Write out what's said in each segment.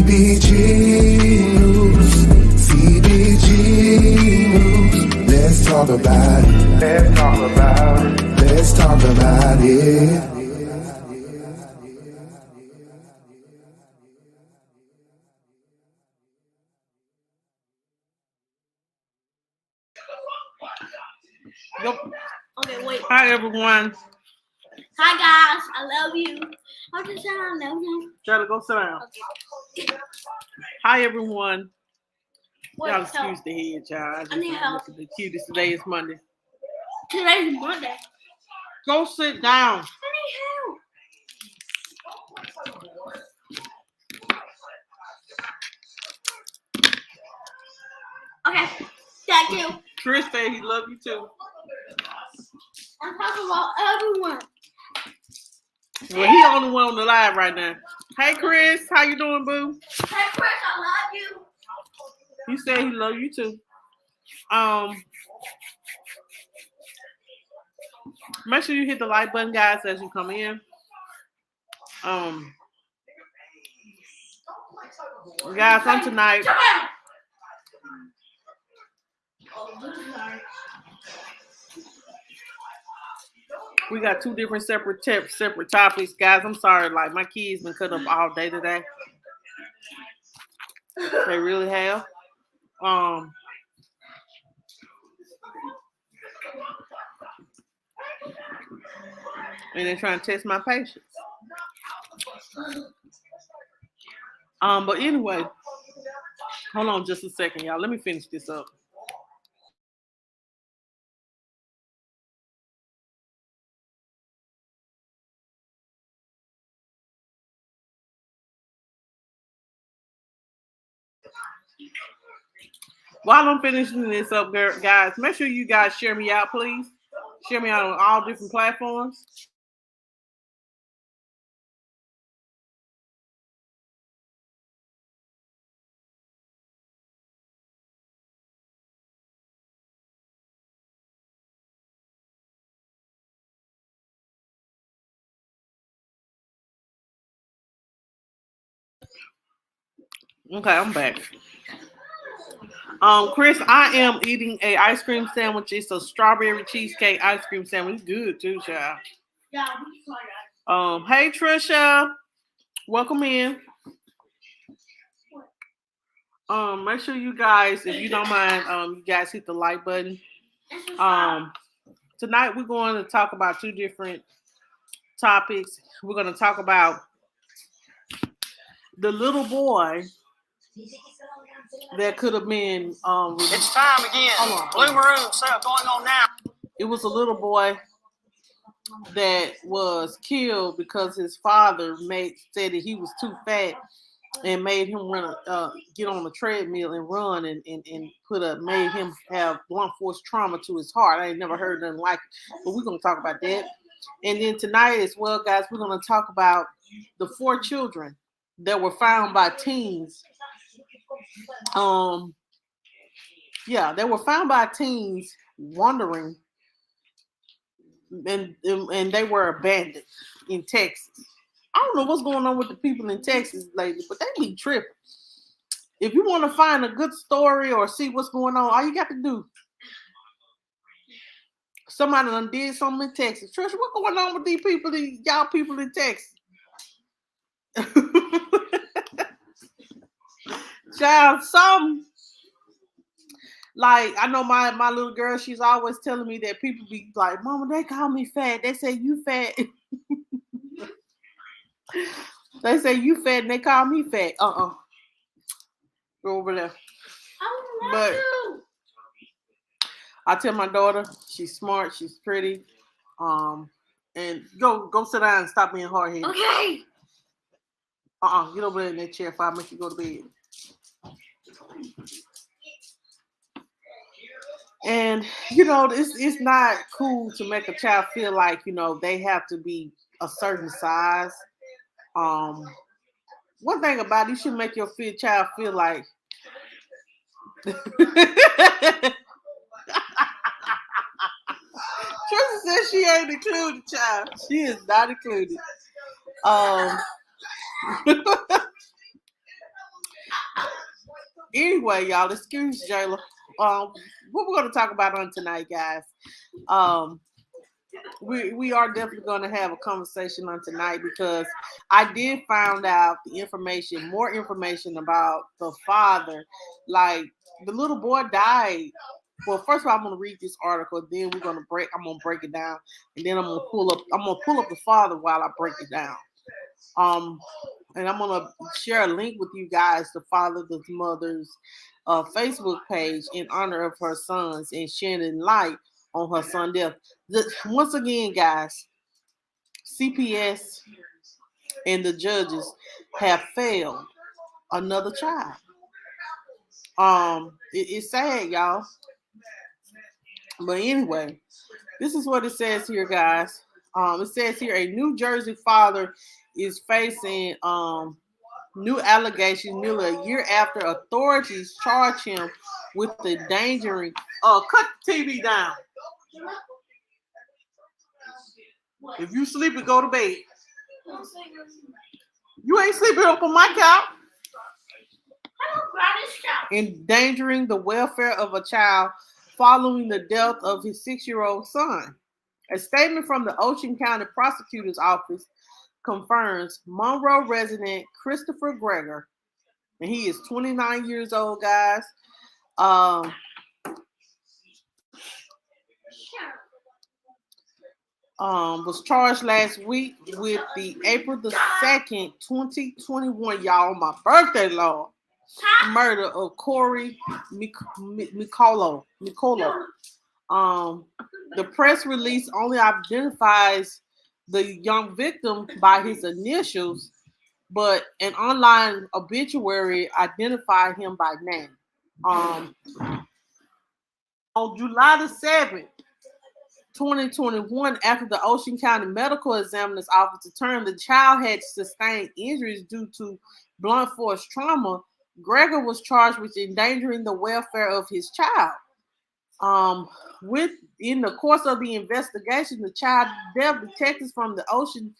CBG news. Let's talk about it. Let's talk about it. Yep. Okay, wait. Hi, everyone. Hi, guys. I love you. How does that I love you? Charlie, go sit down. Okay. Hi, everyone. Wait, Y'all help. excuse the head, child. I need help. The cutest. Today is Monday. Today's Monday. Go sit down. I need help. Okay. Thank you. Chris said he love you too. I'm talking about everyone. Well, he on the one on the live right now. Hey, Chris, how you doing, boo? Hey, Chris, I love you. He said he love you too. Make sure you hit the like button, guys, as you come in. Guys, on tonight. We got two different separate topics, guys. I'm sorry, like my kids been cut up all day today. They really have. And they're trying to test my patience. But anyway, hold on just a second, y'all. Let me finish this up. While I'm finishing this up, guys, make sure you guys share me out, please. Share me out on all different platforms. Okay, I'm back. Chris, I am eating a ice cream sandwich. It's a strawberry cheesecake ice cream sandwich. It's good too, child. Yeah. Hey Trisha, welcome in. Make sure you guys, if you don't mind, you guys hit the like button. Tonight we're going to talk about two different topics. We're going to talk about the little boy that could have been. It's time again. Blue Maroon stuff going on now. It was a little boy that was killed because his father said that he was too fat and made him get on a treadmill and run and made him have blunt force trauma to his heart. I ain't never heard nothing like it, but we're gonna talk about that. And then tonight as well, guys, we're gonna talk about the 4 children that were found by teens. They were found by teens wandering, and they were abandoned in Texas. I don't know what's going on with the people in Texas lately, but they be tripping. If you want to find a good story or see what's going on, all you got to do. Somebody done did something in Texas. Trisha, what's going on with these people, y'all people in Texas? Child, some like I know my little girl, she's always telling me that people be like, Mama, they call me fat. They say you fat. They say you fat and they call me fat. Go over there. But I tell my daughter, she's smart, she's pretty. And go sit down and stop being hard-headed. Okay. Get over there in that chair before I make you go to bed. And it's not cool to make a child feel like they have to be a certain size. One thing about it, you should make your child feel like Trisha says she ain't included, child. She is not included. Anyway, y'all, excuse Jayla. What we're going to talk about on tonight, guys. We are definitely going to have a conversation on tonight because I did find out more information about the father. Like the little boy died. Well, first of all, I'm gonna read this article, then I'm gonna break it down, and then I'm gonna pull up the father while I break it down. And I'm gonna share a link with you guys to follow the mother's Facebook page in honor of her sons and shedding light on her son's death. Once again, guys, CPS and the judges have failed another child. It's sad, y'all. But anyway, this is what it says here, guys. It says here a New Jersey father is facing new allegations nearly a year after authorities charge him with endangering. Cut the TV down. If you sleepy, go to bed. You ain't sleeping up on my couch. Endangering the welfare of a child following the death of his 6-year-old son. A statement from the Ocean County Prosecutor's Office confirms Monroe resident Christopher Greger, and he is 29 years old, guys. Was charged last week with the April the 2nd, 2021, y'all, my birthday, Lord, murder of Corey Mikolo. The press release only identifies the young victim by his initials, but an online obituary identified him by name. On July the 7th, 2021, after the Ocean County Medical Examiner's Office determined the child had sustained injuries due to blunt force trauma, Greger was charged with endangering the welfare of his child. In the course of the investigation, the child death detectives from the Ocean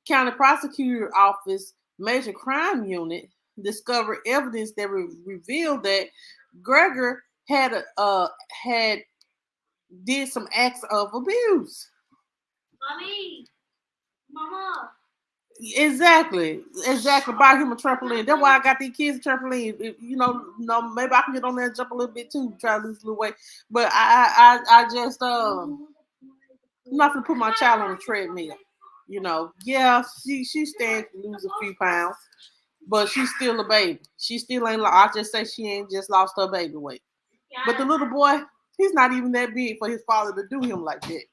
County Prosecutor's Office Major Crime Unit discovered evidence that revealed that Greger had did some acts of abuse. Mama. Exactly. Buy him a trampoline. That's why I got these kids a trampoline. Maybe I can get on there and jump a little bit too, try to lose a little weight. But I just I'm not gonna put my child on a treadmill. Yeah, she stands to lose a few pounds, but she's still a baby. She still ain't. I just say she ain't just lost her baby weight. But the little boy, he's not even that big for his father to do him like that.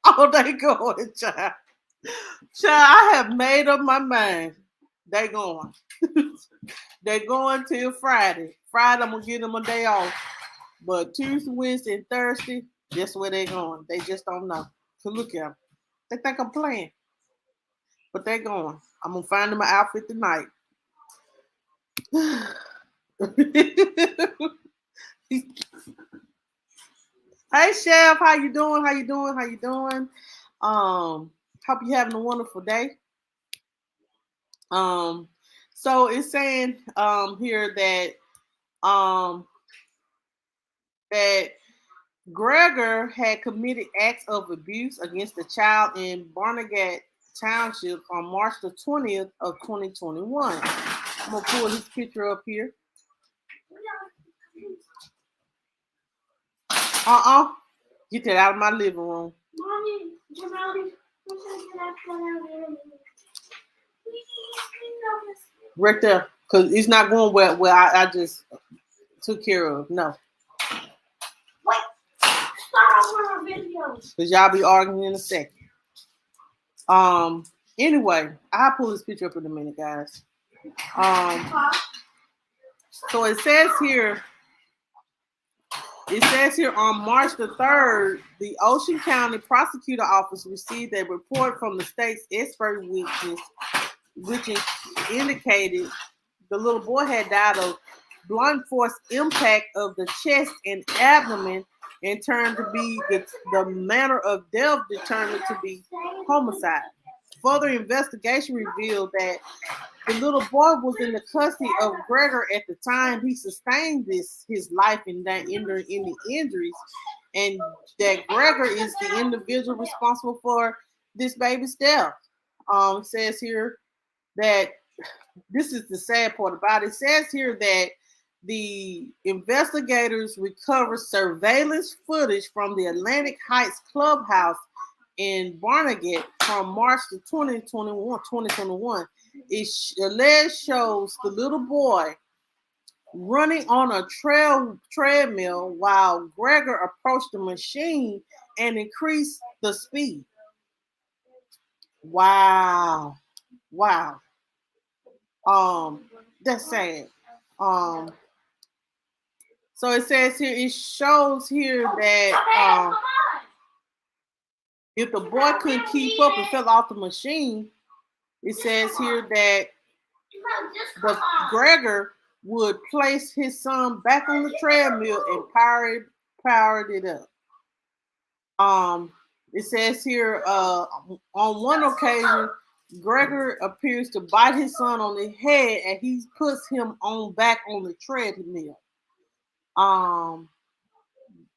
Oh, they going, child. I have made up my mind. They going. They going till Friday. Friday, I'm gonna give them a day off. But Tuesday, Wednesday, and Thursday, that's where they going. They just don't know. So look at them. They think I'm playing. But they going. I'm gonna find them an outfit tonight. Hey Chef, how you doing? Hope you're having a wonderful day. So it's saying here that that Greger had committed acts of abuse against a child in Barnegat Township on March the 20th of 2021. I'm gonna pull his picture up here. Get that out of my living room. Right there. Because it's not going where I just took care of. No. Wait. Start over videos. Because y'all be arguing in a second. Anyway, I'll pull this picture up in a minute, guys. So it says here on March the 3rd, the Ocean County Prosecutor Office received a report from the state's expert witness, which indicated the little boy had died of blunt force impact of the chest and abdomen and turned to be the manner of death determined to be homicide. further investigation revealed that the little boy was in the custody of Gregor at the time he sustained his life in the injuries, and that Gregor is the individual responsible for this baby's death. It says here that this is the sad part about it. It says here that the investigators recovered surveillance footage from the Atlantic Heights clubhouse in Barnegat from March to 2021. It alleged shows the little boy running on a treadmill while Gregor approached the machine and increased the speed. Wow. That's sad. So it says here, it shows here that if the boy couldn't keep up and fell off the machine, it says here that the Gregor would place his son back on the treadmill and powered it up. It says here on one occasion, Gregor appears to bite his son on the head and he puts him back on the treadmill.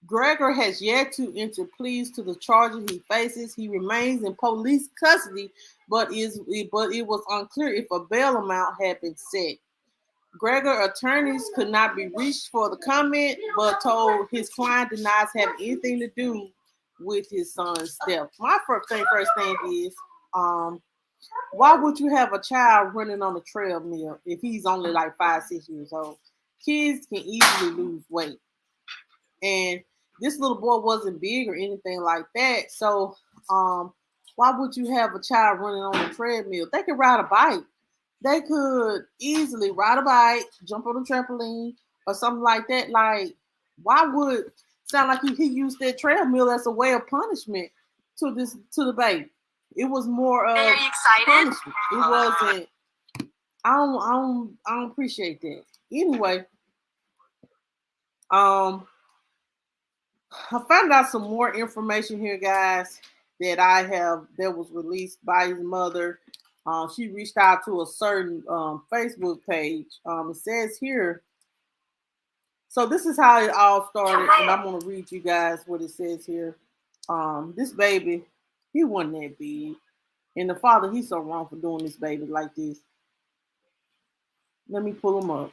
Gregor has yet to enter pleas to the charges he faces. He remains in police custody, but it was unclear if a bail amount had been set. Gregor attorneys could not be reached for the comment, but told his client denies having anything to do with his son's death. My first thing is, why would you have a child running on a treadmill if he's only like 5-6 years old? Kids can easily lose weight. And this little boy wasn't big or anything like that. So why would you have a child running on a treadmill? They could ride a bike. They could easily ride a bike, jump on a trampoline, or something like that. Like, why would sound like he used that treadmill as a way of punishment to the baby? It was more of punishment. It wasn't. I don't appreciate that. Anyway, I found out some more information here, guys, that was released by his mother. She reached out to a certain Facebook page. It says here, so this is how it all started, and I'm going to read you guys what it says here. This baby, he wasn't that big. And the father, he's so wrong for doing this baby like this. Let me pull him up.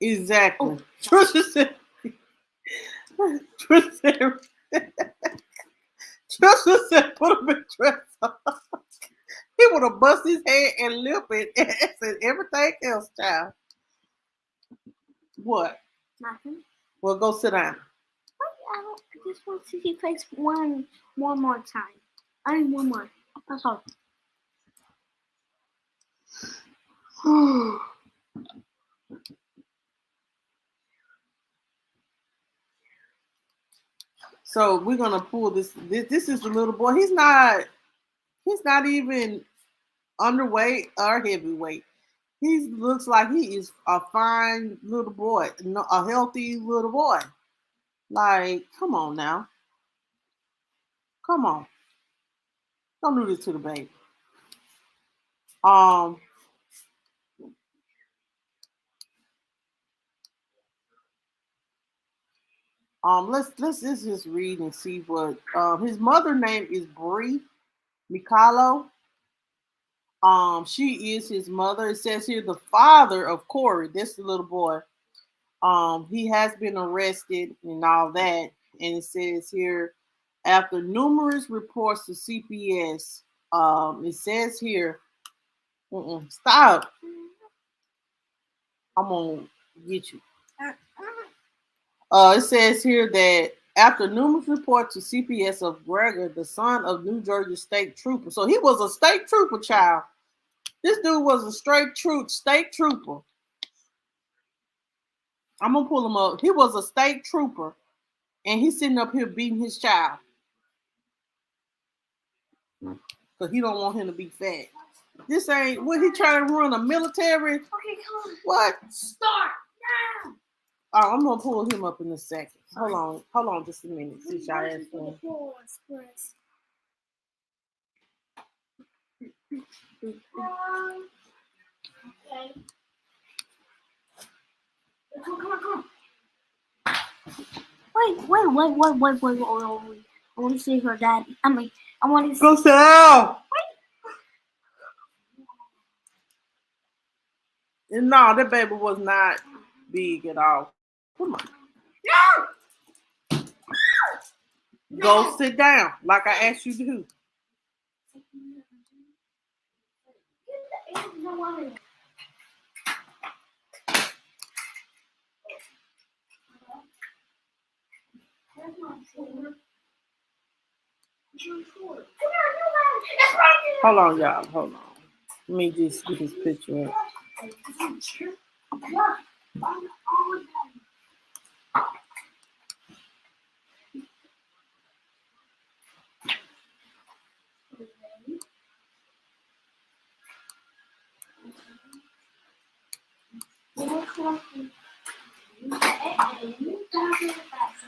Exactly. Trisha said, put him in dress on. He would have bust his head and lip it and said everything else, child. What? Nothing. Well, go sit down. I just want to see you face one more time. I need one more. That's all. So we're gonna pull this. This is the little boy. He's not even underweight or heavyweight. He looks like he is a fine little boy, a healthy little boy. Like, come on now. Come on. Don't do this to the baby. Let's just read and see what his mother name is Bree Mikalo. She is his mother. It says here the father of Corey, this the little boy. He has been arrested and all that. And it says here, after numerous reports to CPS, it says here, stop. I'm gonna get you. It says here that after numerous reports to CPS of Gregor, the son of New Jersey state trooper. So he was a state trooper, child. This dude was a state trooper. I'm going to pull him up. He was a state trooper, and he's sitting up here beating his child. Because he don't want him to be fat. This ain't, what he trying to run, a military? Okay, come on. What? Start now. Oh, I'm gonna pull him up in a second. Hold on just a minute. See, y'all ask him. Wait. I want to see her daddy. I want to see. Go sit down. No, that baby was not big at all. Come on. Go sit down, like I asked you to do. Hold on, y'all. Hold on. Let me just get his picture up.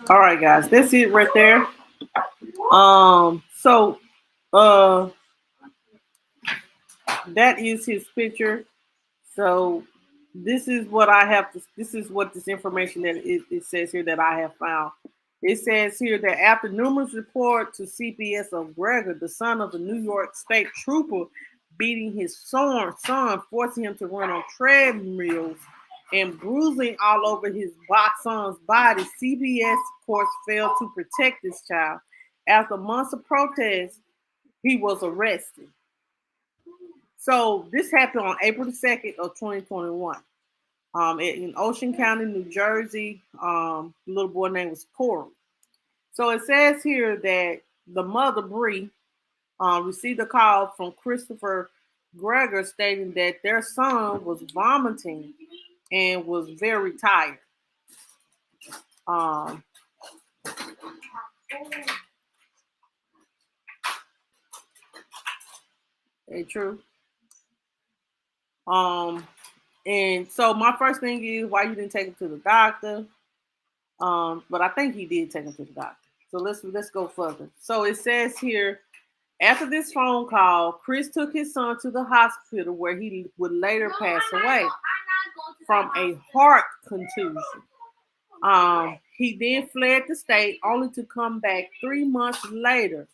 All right, guys, that's it right there. So that is his picture. So this is what I have to. This is what this information that it says here that I have found. It says here that after numerous reports to CPS of Gregor, the son of the New York State Trooper, beating his son, forcing him to run on treadmills and bruising all over his son's body, CPS, of course, failed to protect this child. After months of protests, he was arrested. So this happened on April the 2nd of 2021. In Ocean County, New Jersey. The little boy name was Corey. So it says here that the mother, Bree, received a call from Christopher Gregor stating that their son was vomiting and was very tired. Ain't true. And so my first thing is why you didn't take him to the doctor. But I think he did take him to the doctor. So let's go further. So it says here, after this phone call, Chris took his son to the hospital where he would later pass away from a heart contusion. He then fled the state only to come back 3 months later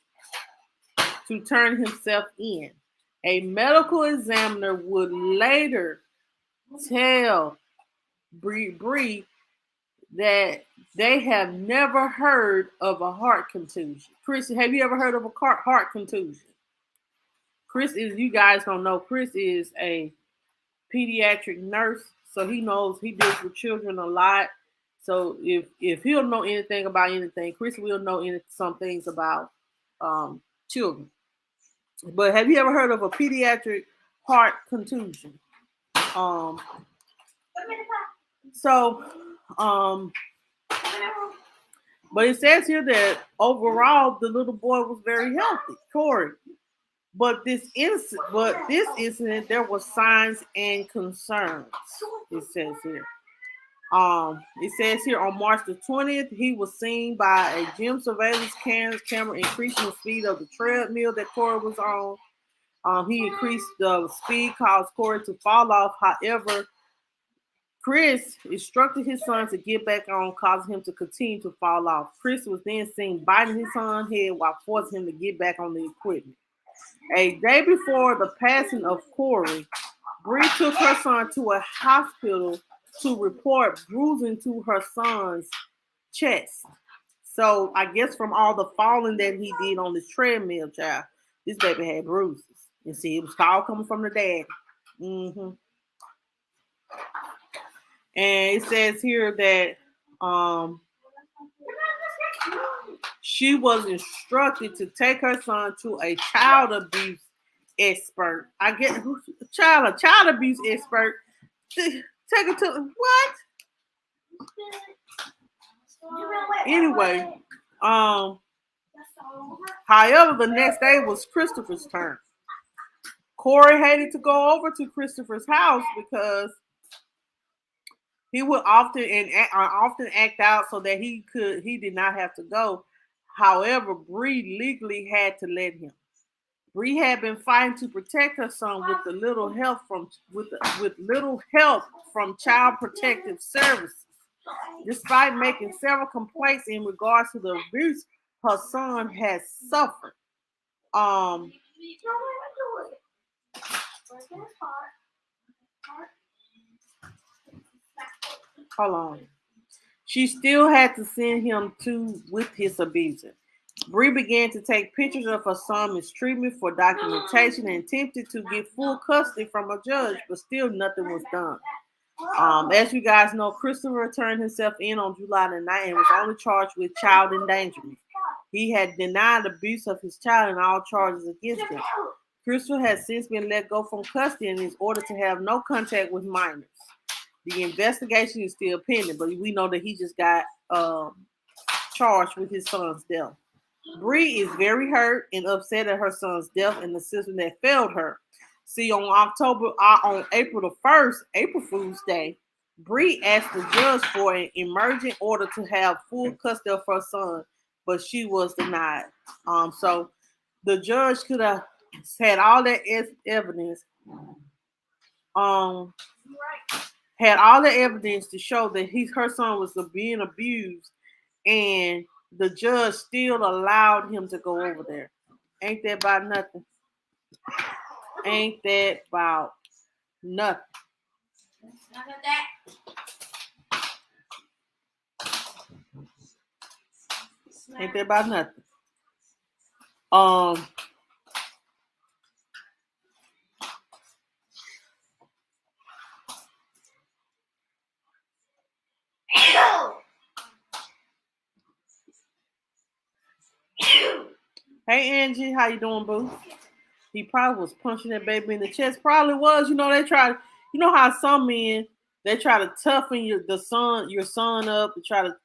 to turn himself in. A medical examiner would later tell Bree that they have never heard of a heart contusion. Chris, have you ever heard of a heart contusion? Chris is, you guys don't know, Chris is a pediatric nurse, so he deals with children a lot. So if he'll know anything about anything, Chris will know some things about children. But have you ever heard of a pediatric heart contusion? But it says here that overall the little boy was very healthy, Corey. But this incident, there were signs and concerns. It says here. It says here on March the 20th, he was seen by a gym surveillance camera increasing the speed of the treadmill that Corey was on. He increased the speed, caused Corey to fall off. However, Chris instructed his son to get back on, causing him to continue to fall off. Chris was then seen biting his son's head while forcing him to get back on the equipment. A day before the passing of Corey, Bree took her son to a hospital to report bruising to her son's chest. So I guess from all the falling that he did on the treadmill, child, this baby had bruises. And see, it was all coming from the dad. Mm-hmm. And it says here that she was instructed to take her son to a child abuse expert. I get a child abuse expert. Take her to what? Anyway, however, the next day was Christopher's turn. Corey hated to go over to Christopher's house because He would often act out so that he did not have to go. However, Bree legally had to let him. Bree had been fighting to protect her son with little help from Child Protective Services. Despite making several complaints in regards to the abuse her son has suffered. Um, Hold on. She still had to send him to with his abuser. Bree began to take pictures of her son's mistreatment for documentation and attempted to get full custody from a judge, but still nothing was done. As you guys know, Christopher turned himself in on July the 9th and was only charged with child endangerment. He had denied abuse of his child and all charges against him. Christopher has since been let go from custody and is ordered to have no contact with minors. The investigation is still pending, but we know that he just got charged with his son's death. Bree is very hurt and upset at her son's death and the system that failed her. See, on April the 1st, April Fool's Day, Bree asked the judge for an emergent order to have full custody of her son, but she was denied. So the judge could have had all that evidence. Had all the evidence to show that her son was being abused, and the judge still allowed him to go over there. Ain't that about nothing? Ain't that about nothing? Ain't that about nothing? Hey Angie, how you doing, boo? He probably was punching that baby in the chest. Probably was. You know, they try. You know how some men they try to toughen your son up, and try to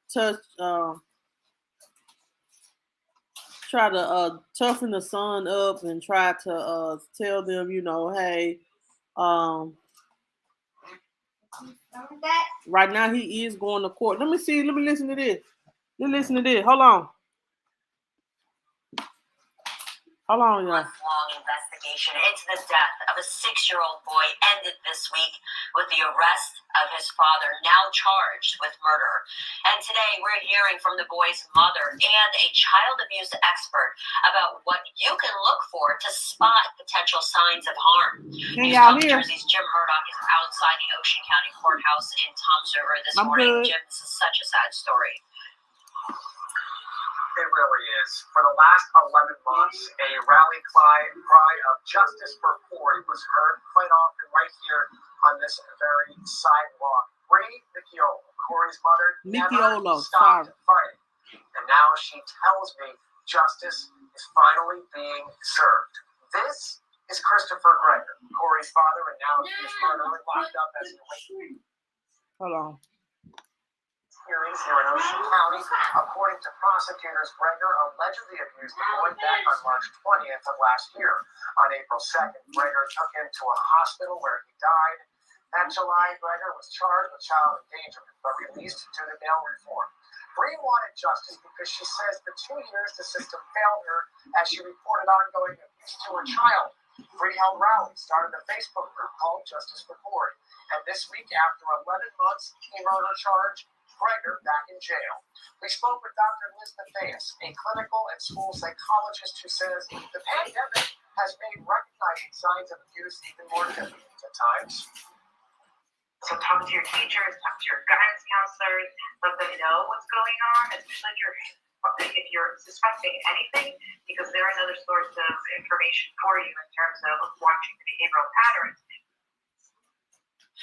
toughen the son up, and try to tell them, you know, hey, right now he is going to court. Let me see. Let me listen to this. Listen to this. Hold on. Hold on, y'all. Long investigation into the death of a 6-year-old boy ended this week with the arrest of his father, now charged with murder. And today we're hearing from the boy's mother and a child abuse expert about what you can look for to spot potential signs of harm. Can y'all hear? Jersey's Jim Murdoch is outside the Ocean County Courthouse in Toms River this morning. Good. Jim, this is such a sad story. It really is. For the last 11 months, a rally cry of justice for Corey was heard quite often right here on this very sidewalk. Bree Micciolo, Corey's mother, never stopped fighting. And now she tells me justice is finally being served. This is Christopher Greger, Corey's father, and now his murderer locked up as an Hold on. hearings here in Ocean County. According to prosecutors, Greger allegedly abused the boy back on March 20th of last year. On April 2nd, Greger took him to a hospital where he died. That July, Greger was charged with child endangerment, but released due to bail reform. Bree wanted justice because she says the 2 years the system failed her as she reported ongoing abuse to her child. Bree held rallies, started a Facebook group called Justice for Corey. And this week, after 11 months, a murder charge, Greger back in jail. We spoke with Dr. Liz Mathias, a clinical and school psychologist who says the pandemic has made recognizing signs of abuse even more difficult at times. So talk to your teachers, talk to your guidance counselors, let them know what's going on, especially if you're suspecting anything, because they're another source of information for you in terms of watching the behavioral patterns.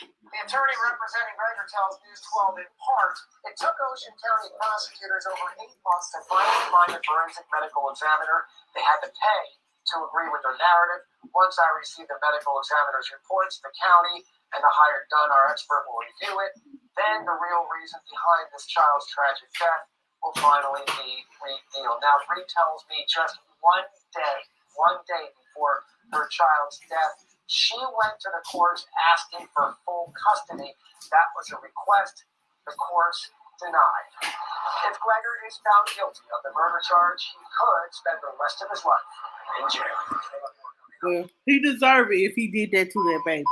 The attorney representing Greger tells News 12 in part, it took Ocean County prosecutors over 8 months to finally find a forensic medical examiner. They had to pay to agree with their narrative. Once I receive the medical examiner's reports, the county and the hired gun, our expert, will review it. Then the real reason behind this child's tragic death will finally be revealed. Now, Bree tells me just one day before her child's death, She went to the courts asking for full custody. That was a request the courts denied. If Gregor is found guilty of the murder charge, he could spend the rest of his life in jail. Well, he deserved it if he did that to that baby.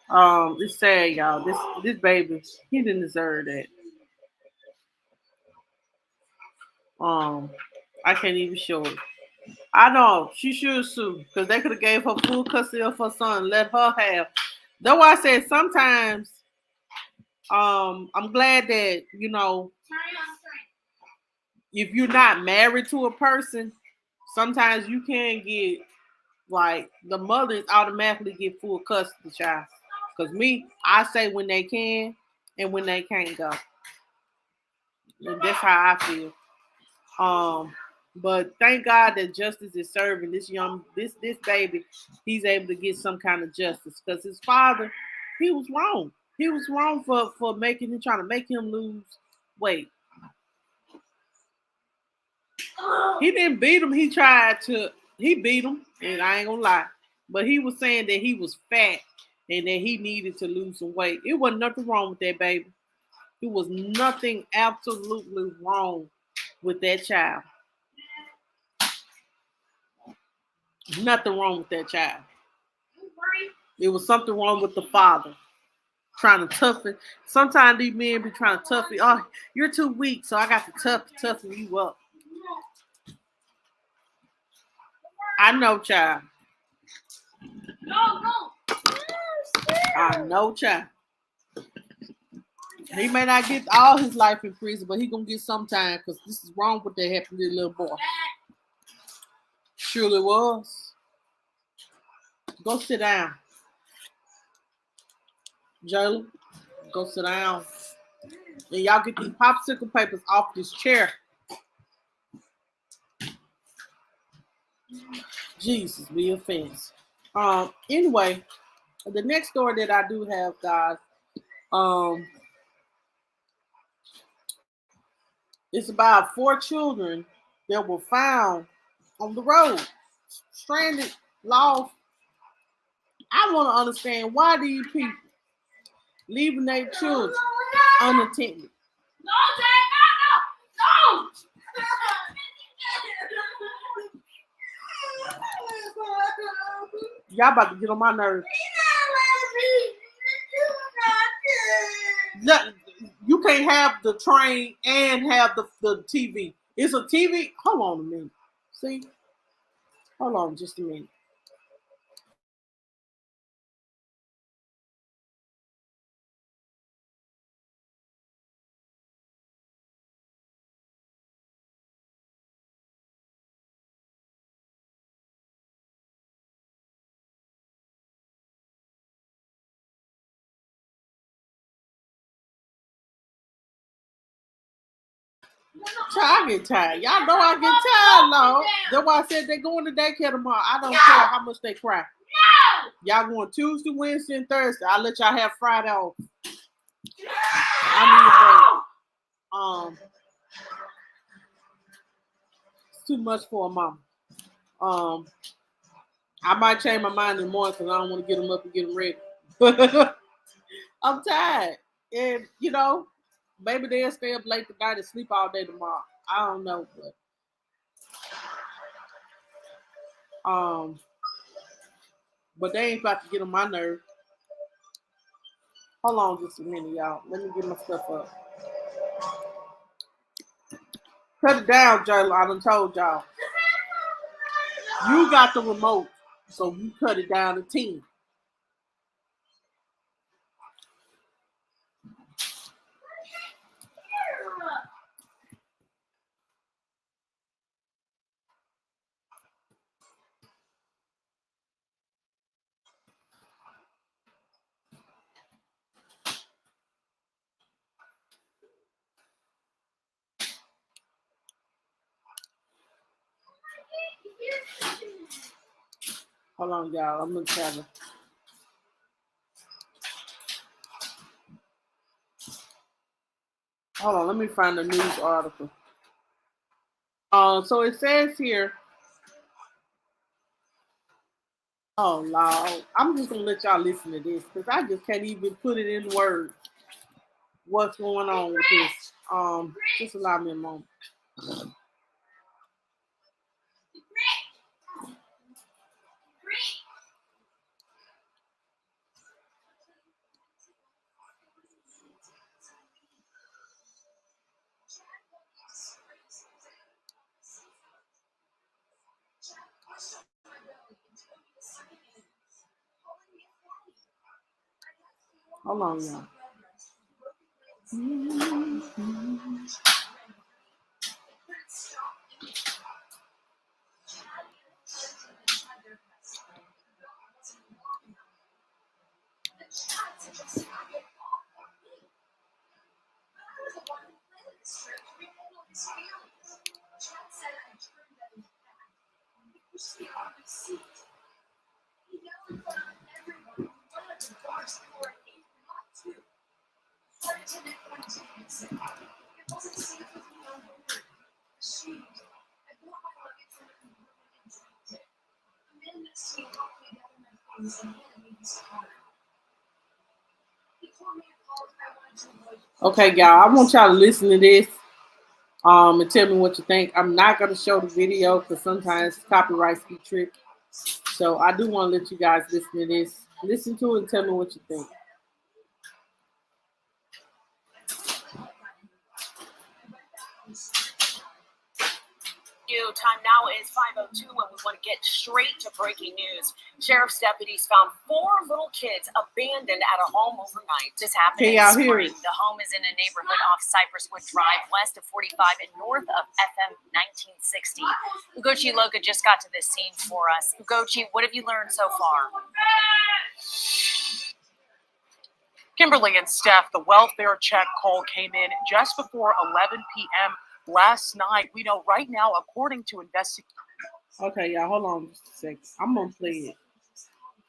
Um, it's sad, y'all. This baby, he didn't deserve that. I can't even show it. I know she should sue because they could have gave her full custody of her son, let her have. That's why I said sometimes. I'm glad that if you're not married to a person, sometimes you can get like the mothers automatically get full custody of the child. Cause me, I say when they can and when they can't go. And that's how I feel. But thank God that justice is serving this baby. He's able to get some kind of justice because his father, he was wrong. He was wrong for trying to make him lose weight. He didn't beat him. He beat him, and I ain't gonna lie. But he was saying that he was fat and that he needed to lose some weight. It wasn't nothing wrong with that baby. It was nothing absolutely wrong with that child. Nothing wrong with that child. It was something wrong with the father. Trying to toughen. Sometimes these men be trying to toughen. Oh, you're too weak, so I got to toughen you up. I know, child. I know, child. He may not get all his life in prison, but he gonna get some time because this is wrong what that happened to the little boy. Surely was. Go sit down. Jayla, go sit down. And y'all get these popsicle papers off this chair. Jesus, be offense. Anyway, the next story that I do have, guys, it's about 4 children that were found on the road, stranded, lost. I want to understand why these people leaving their children unattended. No! Y'all about to get on my nerves. You can't have the train and have the TV. It's a TV. Hold on a minute. See? Hold on just a minute. I get tired. Y'all know I get tired, Lord. That's why I said they're going to daycare tomorrow. I don't care how much they cry. Y'all going Tuesday, Wednesday, and Thursday. I'll let y'all have Friday off. I need a break. It's too much for a mom. I might change my mind in the morning because I don't want to get them up and get them ready. I'm tired. And, maybe they'll stay up late tonight and sleep all day tomorrow. I don't know. But they ain't about to get on my nerve. Hold on just a minute, y'all. Let me get my stuff up. Cut it down, Jayla. I done told y'all. You got the remote, so you cut it down to 10. Hold on, y'all. I'm gonna try to. Hold on, let me find the news article. So it says here. Oh Lord, I'm just gonna let y'all listen to this because I just can't even put it in words. What's going on with this? Just allow me a moment. Hold on, y'all. Okay, y'all. I want y'all to listen to this. And tell me what you think. I'm not gonna show the video because sometimes copyrights be tricky. So I do want to let you guys listen to this. Listen to it and tell me what you think. Time now is 5:02, and we want to get straight to breaking news. Sheriff's deputies found 4 little kids abandoned at a home overnight. This happened in spring. The home is in a neighborhood off Cypresswood Drive, west of 45 and north of FM 1960. Ugochi Loka just got to this scene for us. Ugochi, what have you learned so far? Kimberly and Steph, the welfare check call came in just before 11 p.m. last night. We know right now, according to investigators. Okay, y'all, hold on just a second. I'm gonna play it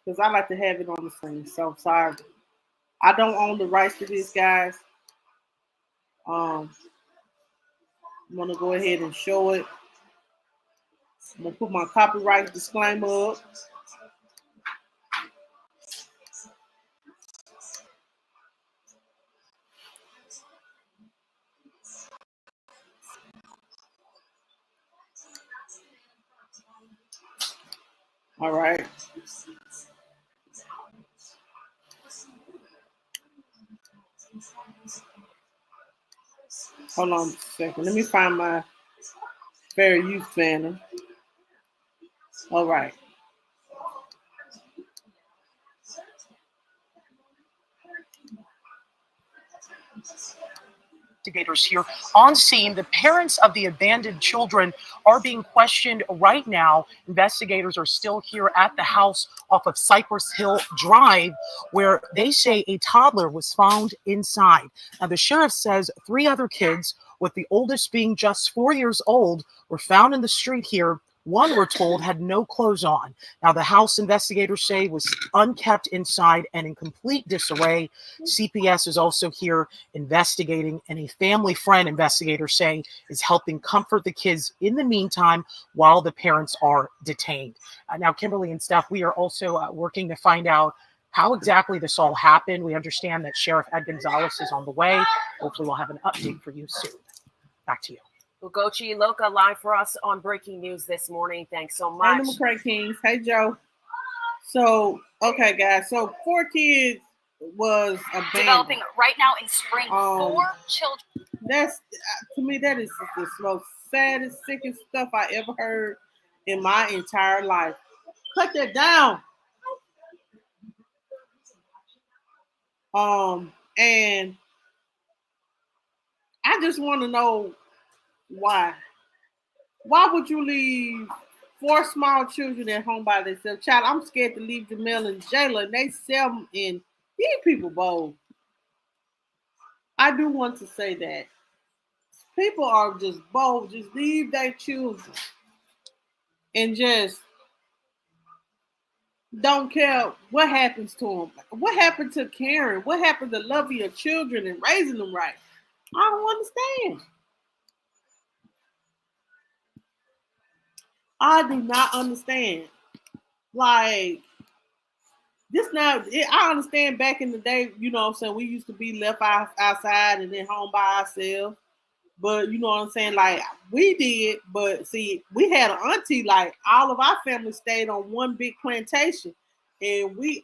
because I like to have it on the screen. So I'm sorry. I don't own the rights to this, guys. I'm gonna go ahead and show it. I'm gonna put my copyright disclaimer up. All right. Hold on a second. Let me find my fair use banner. All right. Investigators here on scene. The parents of the abandoned children are being questioned right now. Investigators are still here at the house off of Cypress Hill Drive, where they say a toddler was found inside. Now, the sheriff says 3 other kids, with the oldest being just 4 years old, were found in the street here. One, we're told, had no clothes on. Now, the house, investigators say, was unkept inside and in complete disarray. CPS is also here investigating, and a family friend, investigators say, is helping comfort the kids in the meantime while the parents are detained. Now, Kimberly and Steph, we are also working to find out how exactly this all happened. We understand that Sheriff Ed Gonzalez is on the way. Hopefully, we'll have an update for you soon. Back to you. Ugochi Loka live for us on breaking news this morning. Thanks so much. Hey, the McCray Kings. Hey, Joe. So, okay, guys. So 4 kids was abandoned. Developing right now in spring. 4 children. That's, to me, that is the most saddest, sickest stuff I ever heard in my entire life. Cut that down. And I just want to know why. Why would you leave 4 small children at home by themselves? Child, I'm scared to leave Jamel and Jayla, and they sell them in. These people bold. I do want to say that. People are just bold. Just leave their children and just don't care what happens to them. What happened to caring? What happened to loving your children and raising them right? I don't understand. I do not understand. Like, this now, I understand back in the day, you know what I'm saying, we used to be left outside and then home by ourselves. But you know what I'm saying? Like, we did, but see, we had an auntie, like, all of our family stayed on one big plantation. And we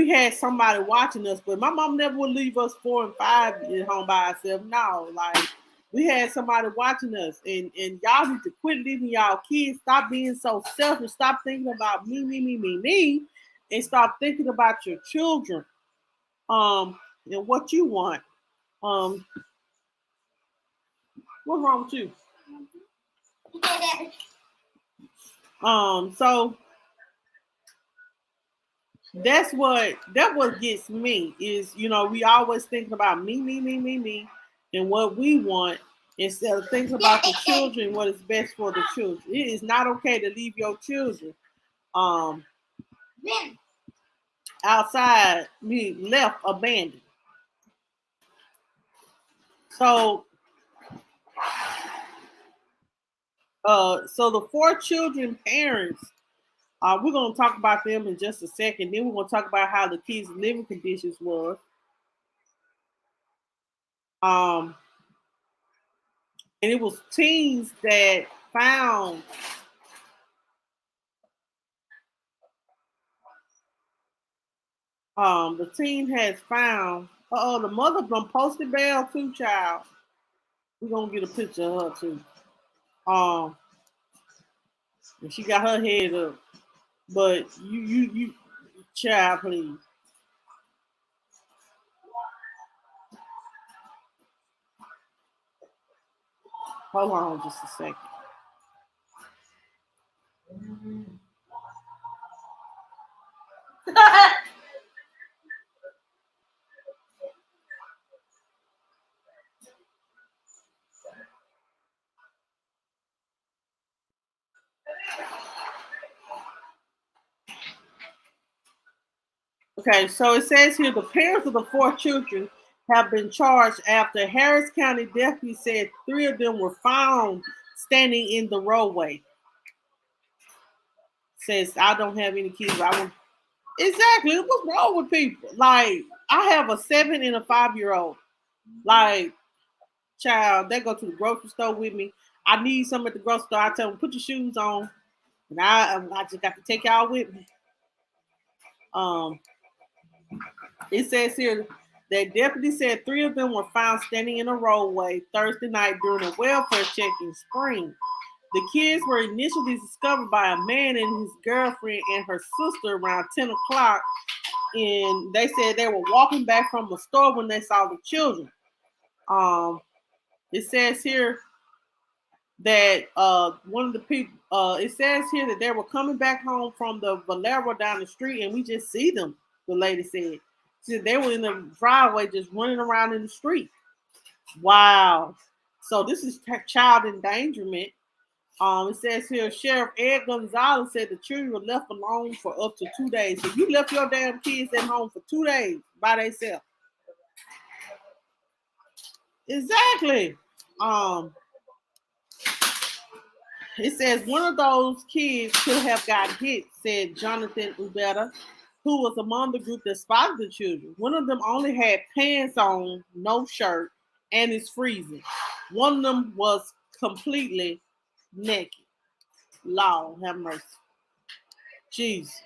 had somebody watching us, but my mom never would leave us 4 and 5 at home by ourselves. No, like, we had somebody watching us, and y'all need to quit leaving y'all kids. Stop being so selfish. Stop thinking about me, and start thinking about your children, and what you want. Um, what's wrong with you? So that what gets me is, you know, we always thinking about me, and what we want instead of thinking about the children, what is best for the children. It is not okay to leave your children outside, left abandoned. So so the 4 children parents, we're gonna talk about them in just a second. Then we're gonna talk about how the kids' living conditions was. And it was teens that found the teen has found the mother from posted bail too, child. We're gonna get a picture of her too. And she got her head up. But you child, please. Hold on just a second. Okay, so it says here the parents of the 4 children have been charged after Harris County deputies said 3 of them were found standing in the roadway. Says I don't have any kids. Exactly. What's wrong with people? Like, I have a 7 and a 5-year-old. Like, child, they go to the grocery store with me. I need something at the grocery store. I tell them, put your shoes on. And I just got to take y'all with me. It says here that deputy said 3 of them were found standing in a roadway Thursday night during a welfare check in Spring. The kids were initially discovered by a man and his girlfriend and her sister around 10 o'clock. And they said they were walking back from the store when they saw the children. It says here that one of the people, it says here that they were coming back home from the Valero down the street, and we just see them, the lady said. She said they were in the driveway just running around in the street. Wow. So this is child endangerment. It says here, Sheriff Ed Gonzalez said the children were left alone for up to 2 days. So you left your damn kids at home for 2 days by themselves. Exactly. It says one of those kids could have got hit, said Jonathan Ubeda, who was among the group that spotted the children. One of them only had pants on, no shirt, and it's freezing. One of them was completely naked. Lord have mercy. Jesus.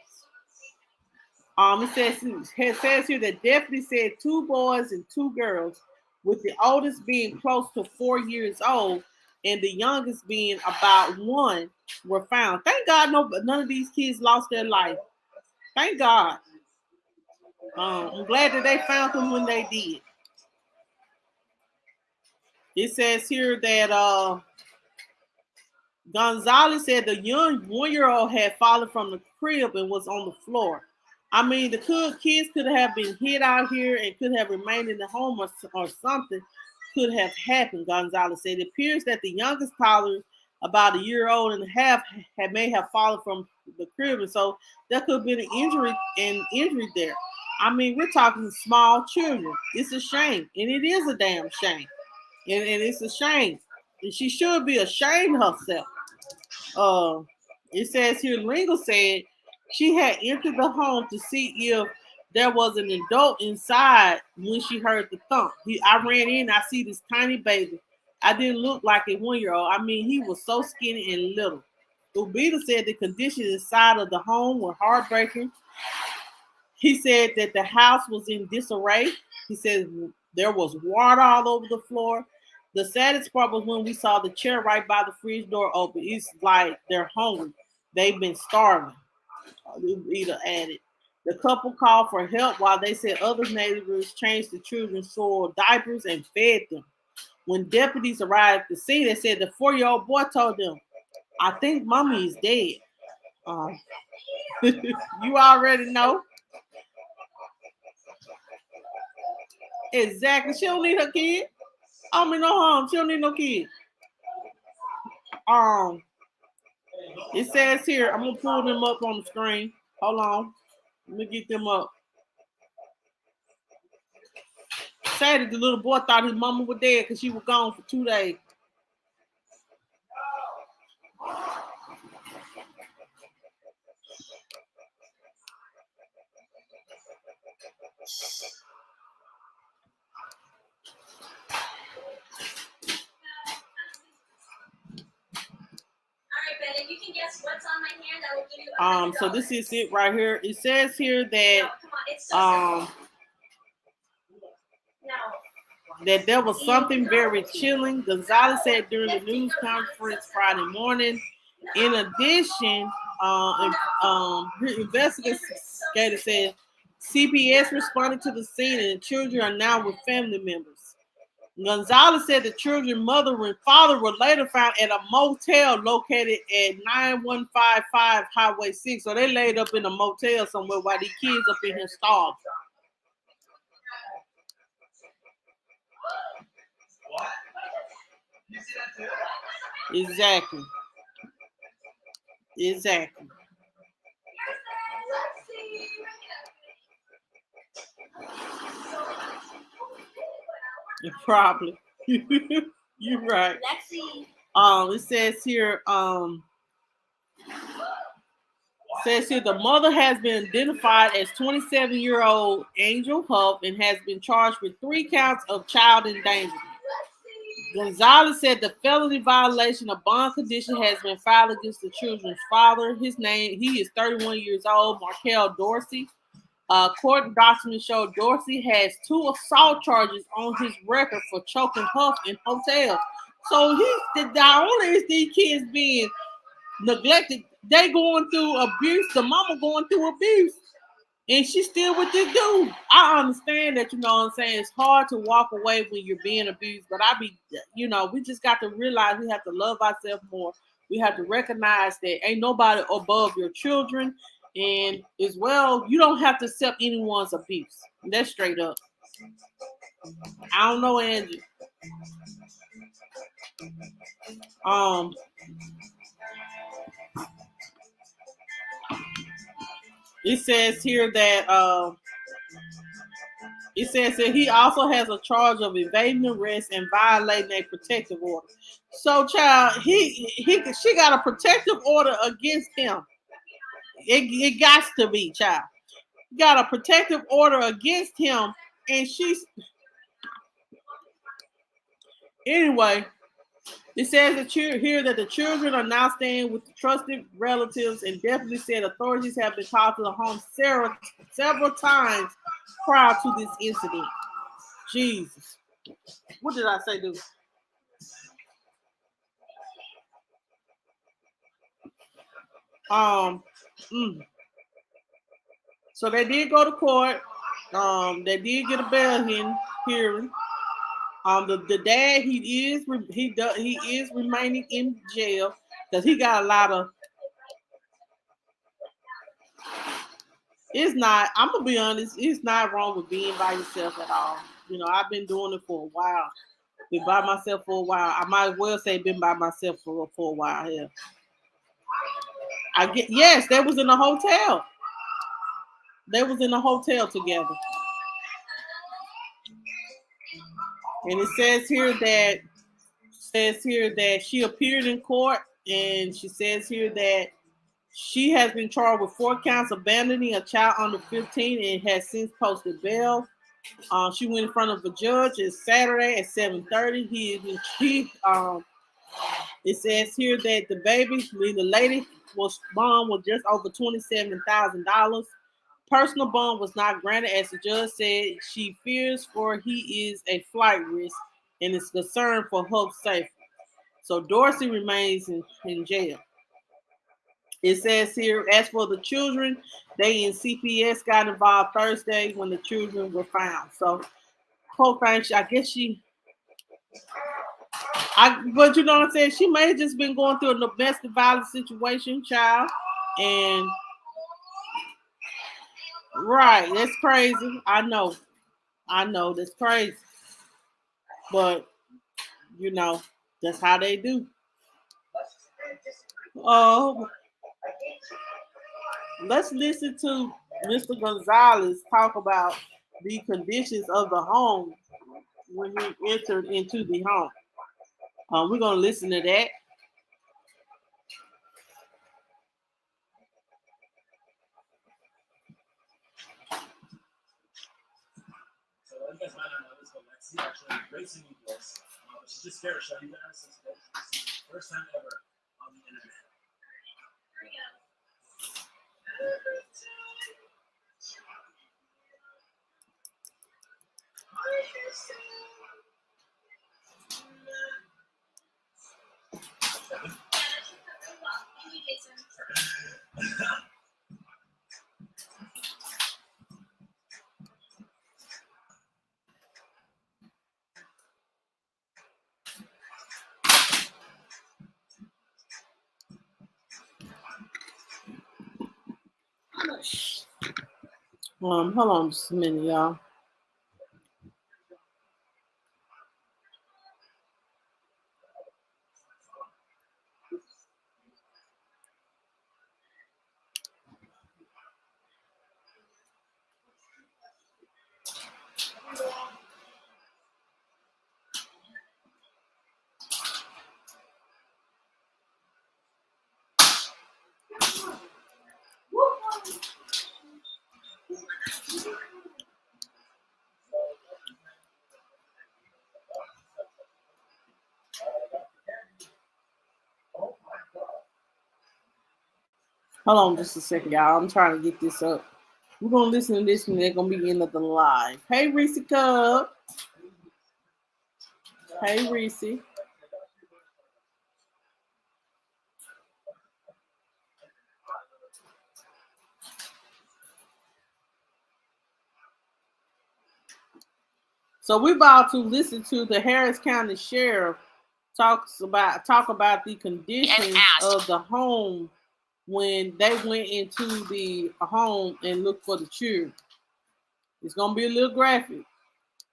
It says here that deputy said 2 boys and 2 girls, with the oldest being close to 4 years old and the youngest being about 1, were found. Thank God none of these kids lost their life. Thank God. I'm glad that they found them when they did. It says here that Gonzalez said the young 1-year-old had fallen from the crib and was on the floor. I mean, the kids could have been hit out here and could have remained in the home or something could have happened, Gonzalez said. It appears that the youngest toddler about a year old and a half may have fallen from the crib, and so there could have been an injury there. I mean, we're talking small children. It's a shame, and it is a damn shame, and it's a shame. And she should be ashamed of herself. It says here, Lingle said she had entered the home to see if there was an adult inside when she heard the thump. I ran in, I see this tiny baby. I didn't look like a 1-year-old. I mean, he was so skinny and little. Ubita said the conditions inside of the home were heartbreaking. He said that the house was in disarray. He said there was water all over the floor. The saddest part was when we saw the chair right by the fridge door open. It's like they're hungry. They've been starving. Ubita added. The couple called for help while they said other neighbors changed the children's soiled diapers and fed them. When deputies arrived at the scene, they said the 4-year-old boy told them, "I think mommy is dead." You already know. Exactly. She don't need her kid. I mean, no harm. She don't need no kid. It says here, I'm gonna pull them up on the screen. Hold on. Let me get them up. Said that the little boy thought his mama was dead because she was gone for 2 days. If you can guess what's on my hand, I will give you So this is it right here. It says here that that there was something very chilling. Gonzalez said during the news conference Friday morning. In addition, investigators said CPS responded to the scene and the children are now with family members. Gonzalez said the children's mother and father were later found at a motel located at 9155 Highway 6. So they laid up in a motel somewhere while these kids up in here starved. Exactly. Probably. You're right. It says here, the mother has been identified as 27-year-old Angel Huff and has been charged with 3 counts of child endangerment. Gonzalez said the felony violation of bond condition has been filed against the children's father. He is 31 years old, Markel Dorsey. Court documents show Dorsey has 2 assault charges on his record for choking Huff in hotels. So not only is these kids being neglected, they going through abuse. The mama going through abuse, and she's still with this dude. I understand that, you know what I'm saying. It's hard to walk away when you're being abused, but we just got to realize we have to love ourselves more. We have to recognize that ain't nobody above your children. And as well, you don't have to accept anyone's abuse. That's straight up. I don't know, Angie. It says here that he also has a charge of evading arrest and violating a protective order. So, child, she got a protective order against him. It got to be, child. Got a protective order against him, and she's anyway. It says that the children are now staying with the trusted relatives, and definitely said authorities have been called to the home several times prior to this incident. Jesus, what did I say, dude? So they did go to court. They did get a bail hearing. The dad, he is remaining in jail because he got a lot of. It's not. I'm gonna be honest. It's not wrong with being by yourself at all. You know, I've been doing it for a while. Been by myself for a while. I might as well say been by myself for a while here. Yes, they was in a hotel. They was in a hotel together. And it says here that she appeared in court, and she says here that she has been charged with 4 counts of abandoning a child under 15 and has since posted bail. She went in front of a judge. It's Saturday at 7:30. It says here that the lady bond was just over $27,000. Personal bond was not granted, as the judge said. She fears for he is a flight risk and is concerned for her safety. So Dorsey remains in jail. It says here, as for the children, they and CPS got involved Thursday when the children were found. So, whole thing, I guess but you know what I'm saying? She may have just been going through a domestic violence situation, child. And, right, that's crazy. I know, that's crazy. But, you know, that's how they do. Oh, let's listen to Mr. Gonzalez talk about the conditions of the home when he entered into the home. We're going to listen to that. So you guys might not know this, but Lexi actually a great singing voice. She's just scared to show you guys. This is the first time ever on the internet. Hold on just a minute, y'all. Hold on just a second, y'all. I'm trying to get this up. We're going to listen to this and they're going to be in the live. Hey, Reese Cub. Hey, Reese. So we're about to listen to the Harris County Sheriff talk about the conditions of the home when they went into the home and looked for the children. It's gonna be a little graphic,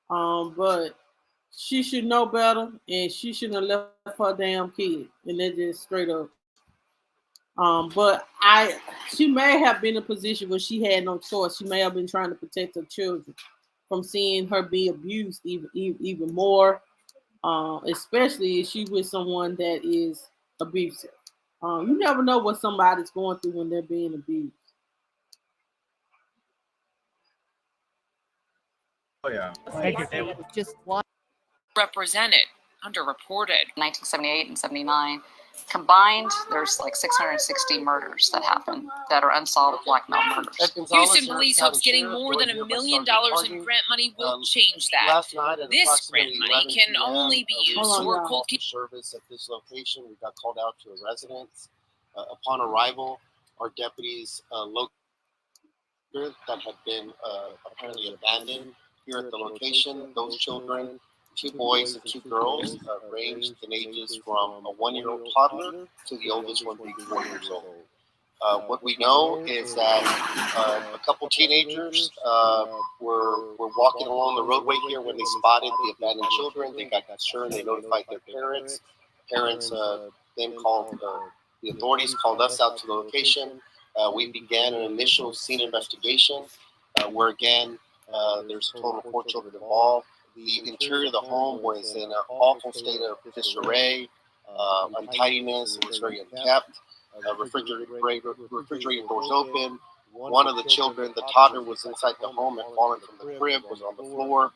but she should know better, and she shouldn't have left her damn kid. And that's just straight up. But she may have been in a position where she had no choice. She may have been trying to protect her children from seeing her be abused even more, especially if she's with someone that is abusive. You never know what somebody's going through when they're being abused. Oh yeah. Thank you. Just one represented, underreported. 1978 and 79 combined, there's like 660 murders that happen that are unsolved blackmail murders. Houston Police hopes getting more than $1 million in grant money will change that. This grant money can only be used for cold case service at this location. We got called out to a residence. Upon arrival, our deputies located that had been apparently abandoned here at the location. Those children, 2 boys and 2 girls, ranged in ages from a 1-year-old toddler to the oldest one being 4 years old. What we know is that a couple teenagers were walking along the roadway here when they spotted the abandoned children. They got concerned. They notified their parents. Parents then called the authorities, called us out to the location. We began an initial scene investigation where, again, there's a total of 4 children involved. The interior of the home was in an awful state of disarray, untidiness. It was very unkept. Refrigerator doors open. One of the children, the toddler, was inside the home and fallen from the crib, was on the floor.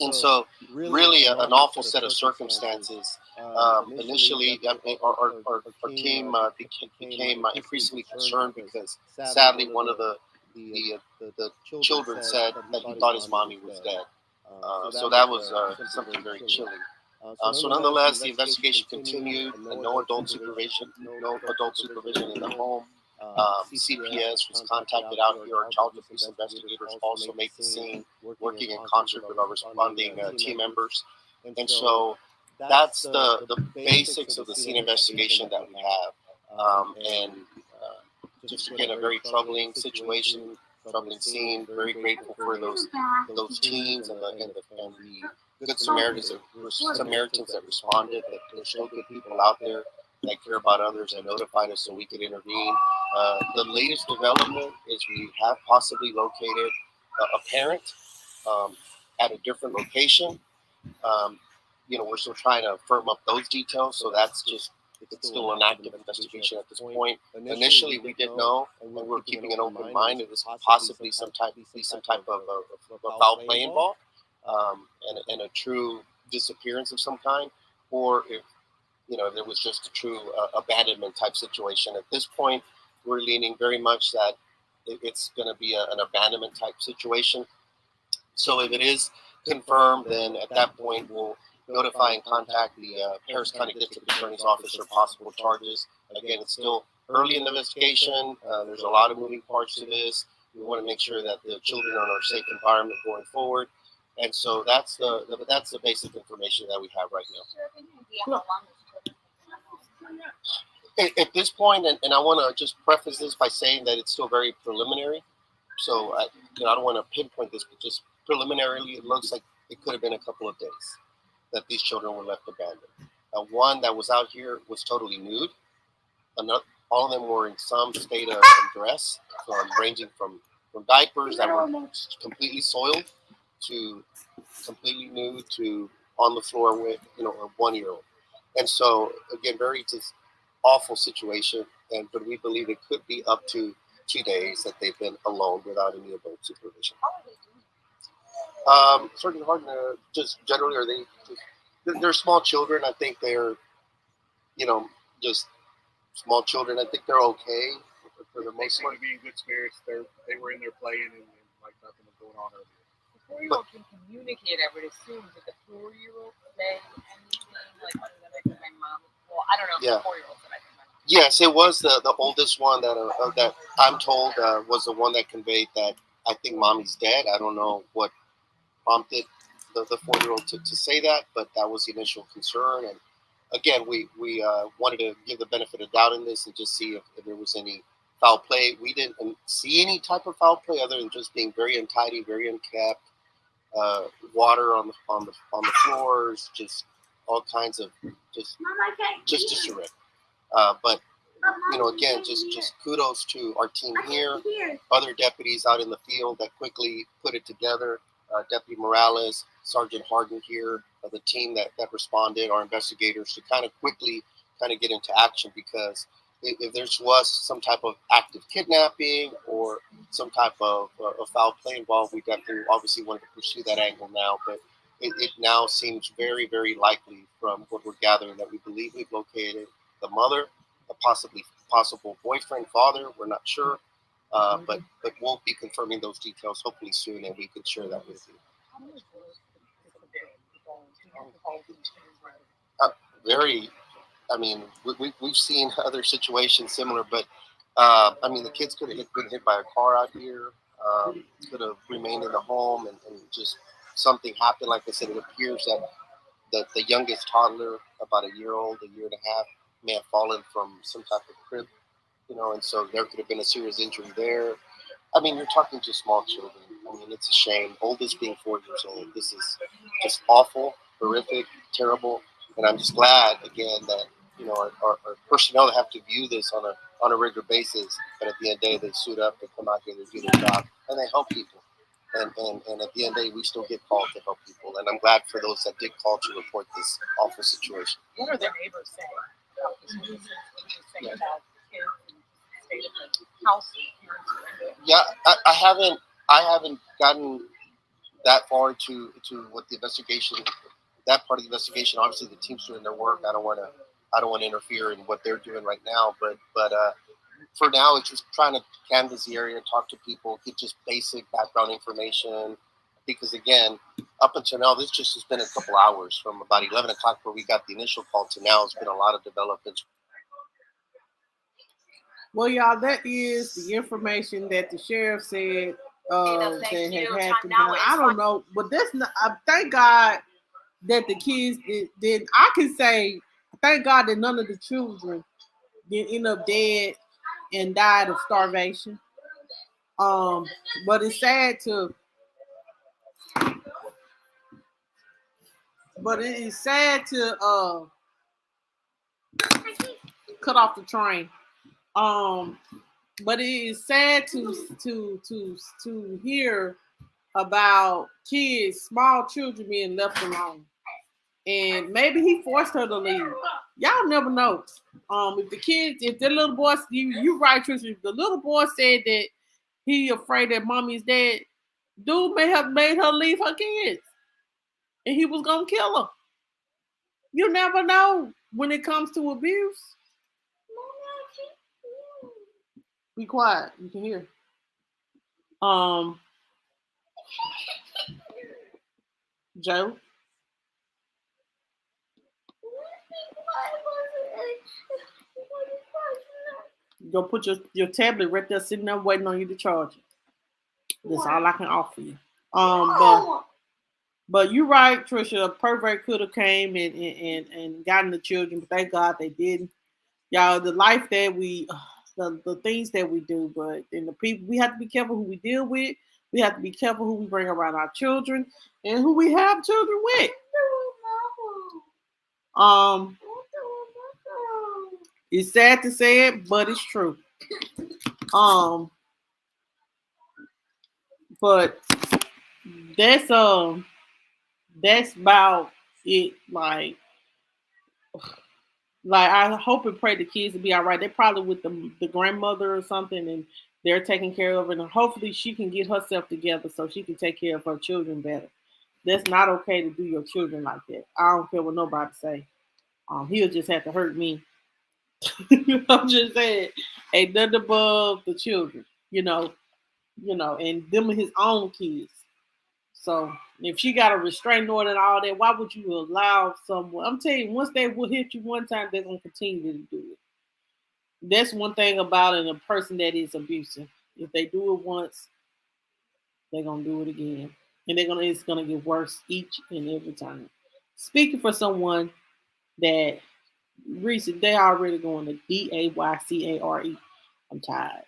And so, really, an awful set of circumstances. Initially, our team became increasingly concerned because, sadly, one of the children said that he thought his mommy was dead. So that was something very chilling. So nonetheless, the investigation continued, and no adult supervision in the home. CPS was contacted out here. Our child abuse investigators also made the scene, working in concert with our responding team members. And so that's the basics of the scene investigation that we have. And just again, a very troubling situation, troubling scene. Very grateful for those teams and the good Samaritans that responded, that there's still good people out there that care about others and notified us so we could intervene. The latest development is we have possibly located a parent at a different location. We're still trying to firm up those details, so that's just, it's still an active investigation at this point. Initially, we did know, and we're keeping an open mind, that this could possibly some type of foul play involved. And a true disappearance of some kind, or if there was just a true abandonment type situation. At this point, we're leaning very much that it's going to be an abandonment type situation. So if it is confirmed, then at that point we'll notify and contact the Harris County District Attorney's Office for possible charges. Again, it's still early in the investigation. There's a lot of moving parts to this. We want to make sure that the children are in a safe environment going forward. And so that's the basic information that we have right now. At this point, and I want to just preface this by saying that it's still very preliminary. So I don't want to pinpoint this, but just preliminarily, it looks like it could have been a couple of days that these children were left abandoned. One that was out here was totally nude. All of them were in some state of undress, ranging from diapers that were completely soiled to completely nude to on the floor with a 1-year-old. And so again, very just awful situation. But we believe it could be up to 2 days that they've been alone without any adult supervision. Certainly hard to just generally, are they just, they're small children. I think they're just small children. I think they're okay for the most part. They seem to be in good spirits. They were in there playing and like nothing was going on earlier. The 4-year-old can communicate, I would assume. Did the 4-year-old say anything like other than I think my mom? Well, I don't know if the 4-year-old said I think my mom. Yes, it was the oldest one that I'm told was the one that conveyed that I think mommy's dead. I don't know what prompted the 4-year-old to say that, but that was the initial concern. And again, we wanted to give the benefit of doubt in this and just see if there was any foul play. We didn't see any type of foul play other than just being very untidy, very unkept. Water on the floors, just all kinds of just disarray. But again, just kudos to our team here, other deputies out in the field that quickly put it together. Deputy Morales, Sergeant Harden here, the team that responded, our investigators, to kind of quickly get into action, because if there was some type of active kidnapping or some type of foul play involved, we definitely obviously wanted to pursue that angle now. But it now seems very, very likely from what we're gathering that we believe we've located the mother, a possible boyfriend, father. We're not sure, but we'll be confirming those details hopefully soon, and we can share that with you. We've seen other situations similar, but the kids could have been hit by a car out here, could have remained in the home, and just something happened. Like I said, it appears that the youngest toddler, about a year old, a year and a half, may have fallen from some type of crib and so there could have been a serious injury there. I mean, you're talking to small children. I mean, it's a shame. Oldest being 4 years old. This is just awful, horrific, terrible. And I'm just glad again that our personnel have to view this on a regular basis. But at the end of the day, they suit up, they come out here, they do their job, and they help people. And at the end of the day, we still get called to help people. And I'm glad for those that did call to report this awful situation. What are the neighbors saying about this news? Saying about kids and state of the house? Yeah, I haven't gotten that far into what the investigation, that part of the investigation. Obviously, the team's doing their work. I don't want to interfere in what they're doing right now. But for now, it's just trying to canvass the area, talk to people, get just basic background information. Because again, up until now, this just has been a couple hours from about 11 o'clock where we got the initial call to now. It's been a lot of developments. Well, y'all, that is the information that the sheriff said that had happened. I don't know, but that's not. Thank God that the kids did. I can say, thank God that none of the children did end up dead and died of starvation. But it's sad to. But it is sad to cut off the train. But it is sad to hear about kids, small children being left alone. And maybe he forced her to leave. Y'all never know. If the little boy, you right, Trisha, if the little boy said that he afraid that mommy's dead, dude may have made her leave her kids. And he was gonna kill her. You never know when it comes to abuse. Be quiet. You can hear. Joe. Go put your tablet right there, sitting there waiting on you to charge it. That's all I can offer you. But you're right, Trisha. A pervert could have came and gotten the children, but thank God they didn't. Y'all, the life that we, the things that we do, but and the people, we have to be careful who we deal with. We have to be careful who we bring around our children and who we have children with. It's sad to say it, but it's true. But that's about it. Like I hope and pray the kids will be all right. They're probably with the grandmother or something, and they're taking care of it. And hopefully she can get herself together so she can take care of her children better. That's not okay to do your children like that. I don't care what nobody say. He'll just have to hurt me. I'm just saying, ain't nothing above the children, and them are his own kids. So if she got a restraining order and all that, why would you allow someone? I'm telling you, once they will hit you one time, they're gonna continue to do it. That's one thing about a person that is abusive. If they do it once, they're gonna do it again, and it's gonna get worse each and every time. Speaking for someone that recent, they already going to DAYCARE. I'm tired.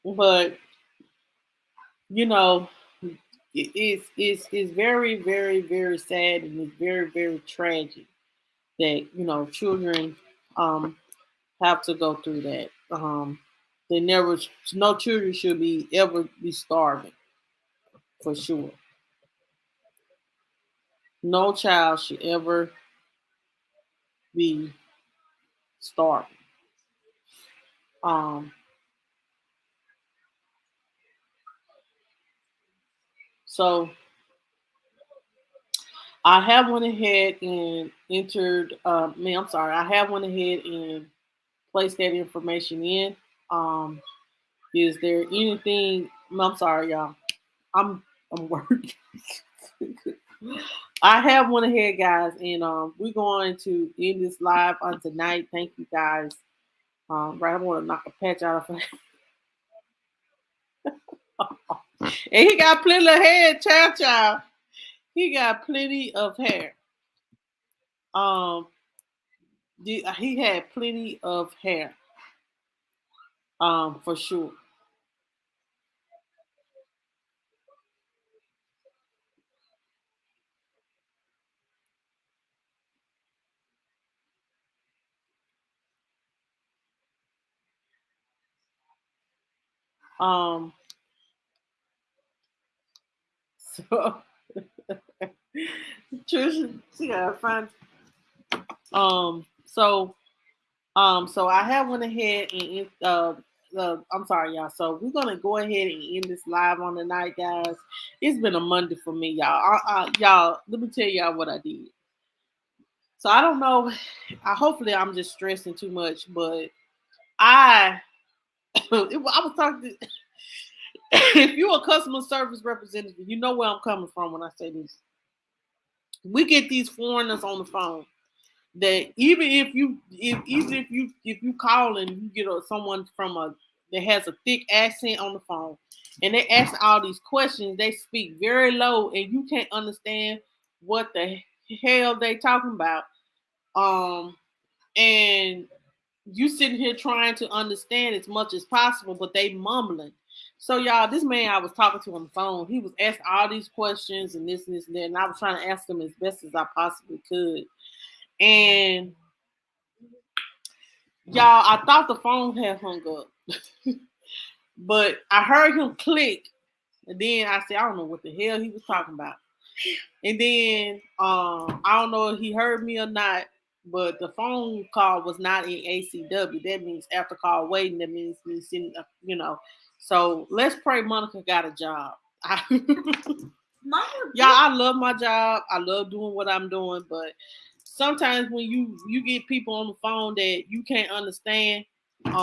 But it's very, very, very sad, and it's very, very tragic that children have to go through that. No children should ever be starving, for sure. No child should ever be starving. So I have went ahead and entered. I have went ahead and placed that information in. Is there anything? I'm sorry, y'all. I'm working. I have went ahead, guys, and we're going to end this live on tonight. Thank you, guys. Right, I want to knock a patch out of her. And he got plenty of hair, child. He got plenty of hair. He had plenty of hair. For sure. So Trisha, she got fun. So I have went ahead and I'm sorry, y'all. So we're gonna go ahead and end this live on the night, guys. It's been a Monday for me, y'all. Y'all, let me tell y'all what I did. So I don't know. Hopefully I'm just stressing too much, but I was talking to, if you're a customer service representative, you know where I'm coming from when I say this. We get these foreigners on the phone that even if you call and you get someone that has a thick accent on the phone and they ask all these questions, they speak very low and you can't understand what the hell they talking about. And you sitting here trying to understand as much as possible, but they mumbling. So y'all, this man I was talking to on the phone, he was asking all these questions and this and that, and I was trying to ask them as best as I possibly could. And y'all, I thought the phone had hung up, but I heard him click, and then I said, I don't know what the hell he was talking about. And then I don't know if he heard me or not, but the phone call was not in ACW. That means after call waiting. That means me sitting, So let's pray Monica got a job. Y'all, I love my job. I love doing what I'm doing, but sometimes when you get people on the phone that you can't understand, get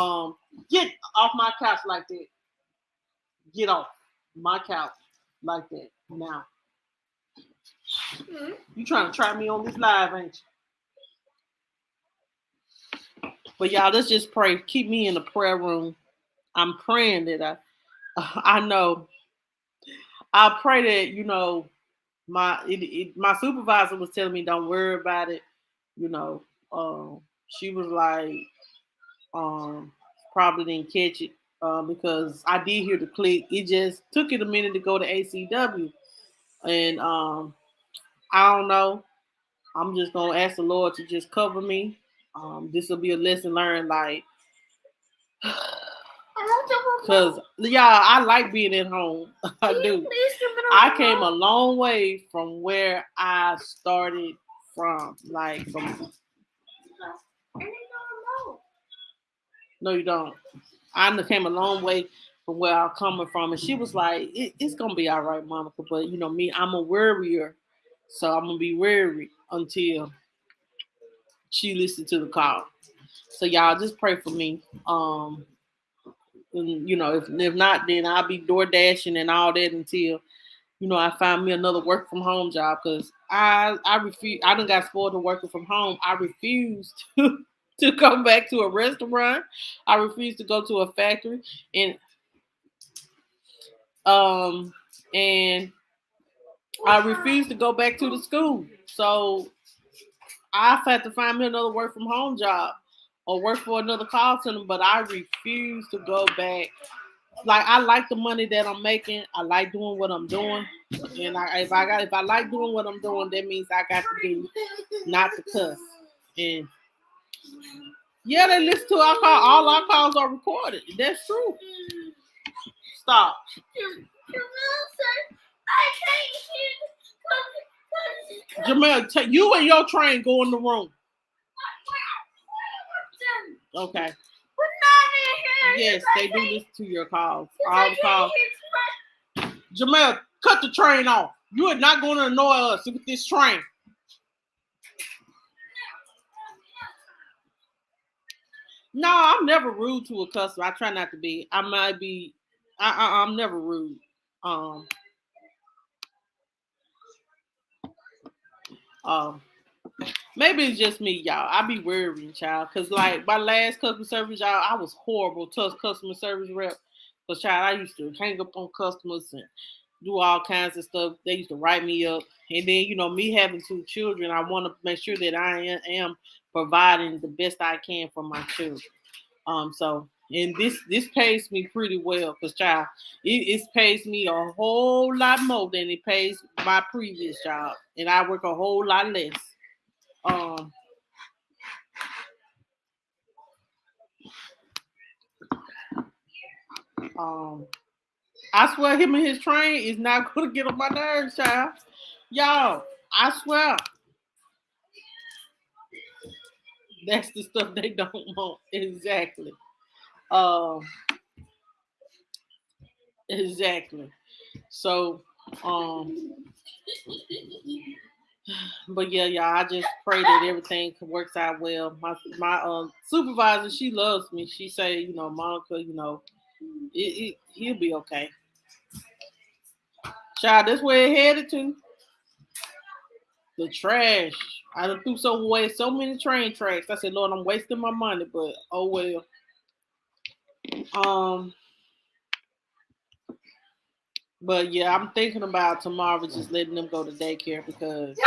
off my couch like that. Get off my couch like that now. You trying to try me on this live, ain't you? But y'all, let's just pray. Keep me in the prayer room. I'm praying that I know. I pray that my supervisor was telling me don't worry about it. She was like, probably didn't catch it because I did hear the click. It just took it a minute to go to ACW, and I don't know. I'm just gonna ask the Lord to just cover me. This will be a lesson learned, like, because y'all, I like being at home. I do. I came a long way from where I started from. No, you don't. I came a long way from where I'm coming from, and she was like, "It's gonna be all right, Monica." But me, I'm a worrier, so I'm gonna be worried until she listened to the call. So y'all just pray for me. And, if not, then I'll be door dashing and all that until I find me another work from home job, because I refuse. I done got spoiled to working from home. I refuse to go back to a restaurant. I refuse to go to a factory, and I refuse to go back to the school. So I've had to find me another work from home job or work for another call center, but I refuse to go back. Like, I like the money that I'm making. I like doing what I'm doing. And if I like doing what I'm doing, that means I got to do not to cuss. And yeah, they listen to our call. All our calls are recorded. That's true. Stop. Jamel, you and your train go in the room. Okay. Yes, they do listen to your calls. All the calls. Jamel, cut the train off. You are not going to annoy us with this train. No, I'm never rude to a customer. I try not to be. I might be. I'm never rude. Maybe it's just me, y'all. I be worrying, child, because like my last customer service, y'all, I was horrible to customer service rep. Because child, I used to hang up on customers and do all kinds of stuff. They used to write me up. And then, me having 2 children, I want to make sure that I am providing the best I can for my children. So and this pays me pretty well because child, it pays me a whole lot more than it pays my previous job, and I work a whole lot less. I swear him and his train is not gonna get on my nerves, child. Y'all, I swear. That's the stuff they don't want. Exactly. Exactly. So, but yeah, y'all, I just pray that everything works out well. My supervisor, she loves me. She say, Monica, he'll be okay. Child, that's where it headed to. The trash. I done threw away so many train tracks. I said, Lord, I'm wasting my money, but oh well. But yeah, I'm thinking about tomorrow just letting them go to daycare because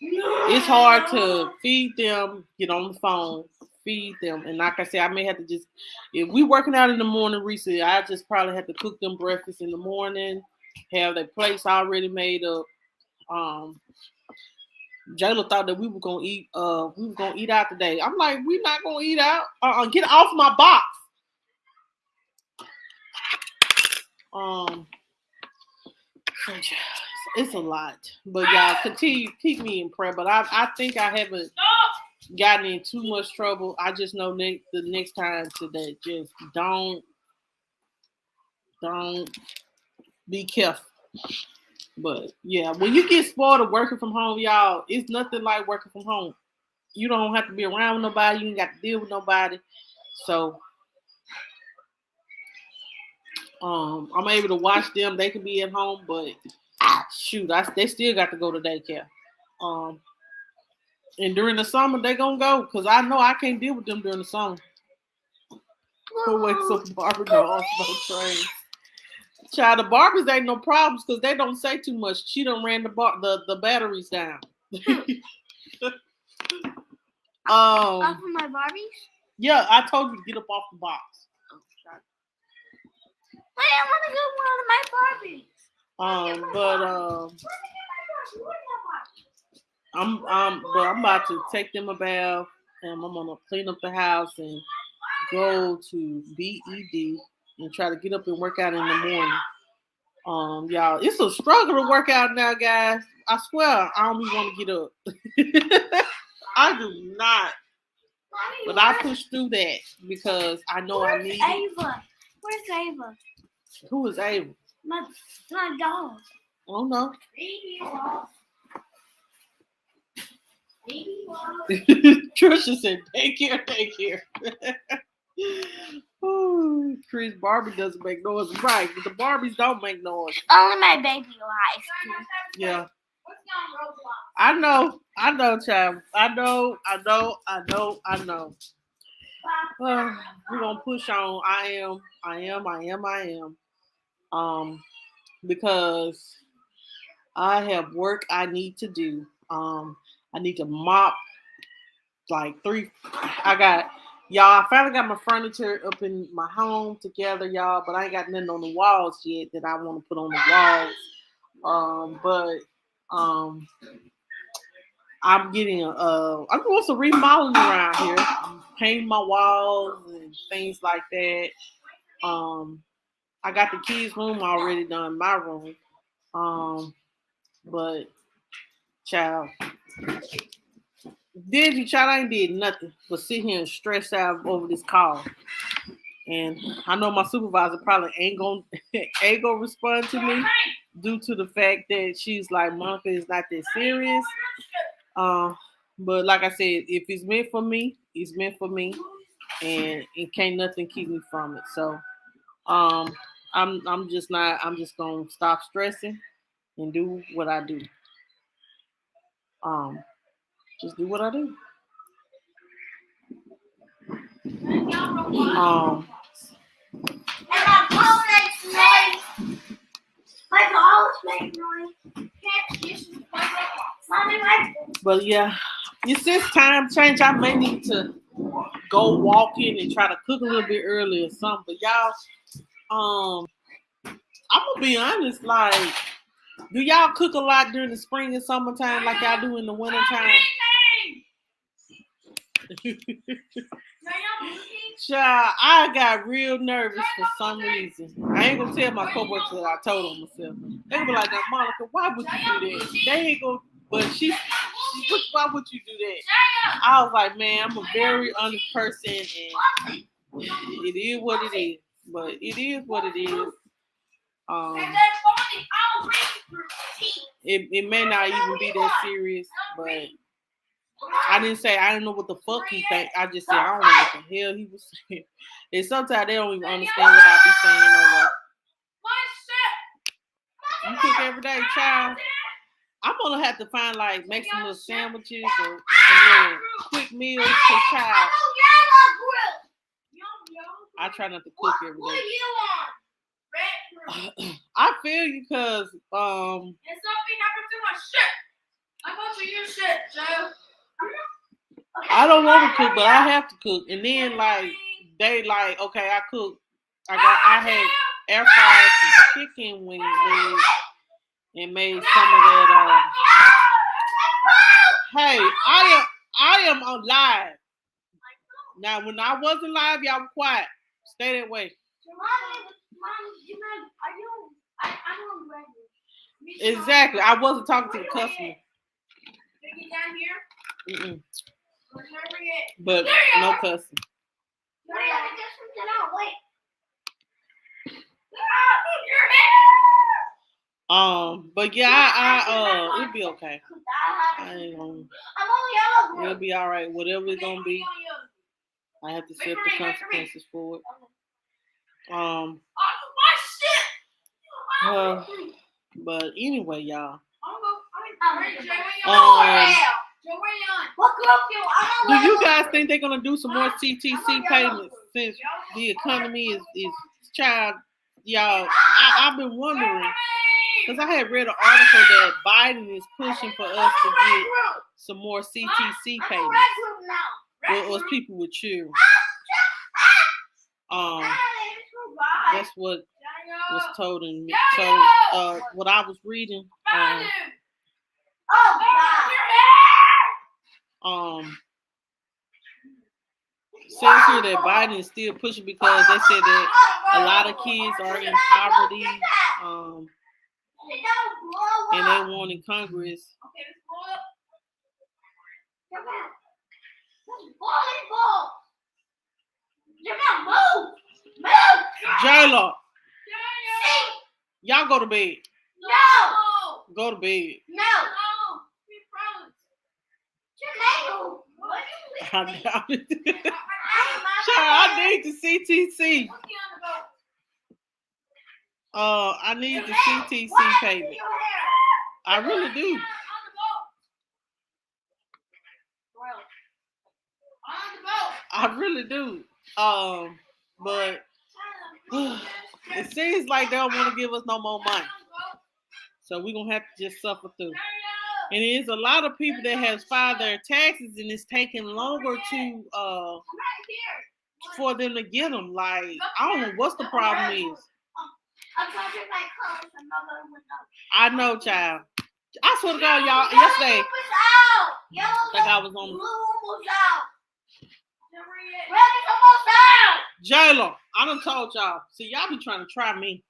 it's hard to feed them, get on the phone, feed them. And like I said, I may have to just, if we working out in the morning recently, I just probably have to cook them breakfast in the morning, have their plates already made up. Jayla thought that we were gonna eat out today. I'm like, we're not gonna eat out. Get off my box. It's a lot, but y'all continue keep me in prayer. But I think I haven't gotten in too much trouble. I just know the next time today, just don't be careful. But yeah, when you get spoiled of working from home, y'all, it's nothing like working from home. You don't have to be around nobody. You ain't got to deal with nobody. So I'm able to watch them. They can be at home, but shoot, they still got to go to daycare. And during the summer, they gonna go because I know I can't deal with them during the summer. Wait, so Barbie dogs no train. Child, the Barbies ain't no problems because they don't say too much. She done ran the batteries down. Off of my Barbies? Yeah, I told you to get up off the box. I want to get one of my Barbies. I'm about to take them a bath and I'm gonna clean up the house and go to BED and try to get up and work out in the morning. Y'all, it's a struggle to work out now, guys. I swear, I don't even want to get up. I do not. But I push through that because I know I need it. Ava? Where's Ava? Who is Ava? My dog. Oh no. Trisha said, daycare. Ooh, Chris, Barbie doesn't make noise. Right, but the Barbies don't make noise. Only my baby likes to. Yeah. I know, child. I know. We're gonna push on. I am. Because I have work I need to do. I need to mop like 3. I finally got my furniture up in my home together, y'all, but I ain't got nothing on the walls yet that I want to put on the walls. I'm getting I'm doing some remodeling around here. I'm painting my walls and things like that. I got the kids' room already done, my room. But child, I ain't did nothing but sit here and stress out over this call. And I know my supervisor probably ain't gonna respond to me due to the fact that she's like, Monica is not that serious. But like I said, if it's meant for me, it's meant for me, and it can't nothing keep me from it. So, I'm just gonna stop stressing and do what I do. Just do what I do. makes noise. My balls make noise. Mommy, But yeah, since time change, I may need to go walking and try to cook a little bit early or something. But y'all, I'm gonna be honest, like, do y'all cook a lot during the spring and summertime like y'all do in the wintertime? Child, I got real nervous for some reason. I ain't gonna tell my coworkers that I told on myself. They gonna be like, Monica, why would you do that? They ain't gonna, but why would you do that? I was like, man, I'm a very honest person, and it is what it is. But it is what it is. It may not even be that serious, but I didn't know what the fuck he think. I just said I don't know what the hell he was saying. And sometimes they don't even understand what I be saying no more. You cook every day, child. I'm gonna have to find make some little sandwiches or some little quick meals for child. I try not to cook every day. I feel you, cause and something happened to my shit. I go to your shit, Joe. I don't want to cook, but I have to cook. And then they okay, I cook. I had air fried some chicken wing legs and made some of that. Hey, I am on live. Now when I wasn't live, y'all were quiet. Stay that way. Exactly. I wasn't talking to the customer. Mm-mm. But no cussing. But yeah, it'll be okay. It'll be all right. Whatever it's gonna be, I have to accept the consequences for it. But anyway, y'all. Do you guys think they're gonna do some more CTC payments since the economy is child? Y'all, I've been wondering because I had read an article that Biden is pushing for us to get some more CTC payments. Or people with children. That's what was told in me. So what I was reading. Says here that Biden is still pushing because they said that a lot of kids are in poverty, and they want in Congress. J-Lo, y'all go to bed. No. Go to bed. No. I doubt it. I need the CTC. I need the CTC payment. I really do. I really do. But it seems like they don't want to give us no more money. So we're going to have to just suffer through. And there's a lot of people that has filed their taxes and it's taking longer to for them to get them. Like, I don't know what's the problem is. I know, child. I swear to God, y'all, yesterday, I think I was on J-Lo, I done told y'all. See, y'all be trying to try me.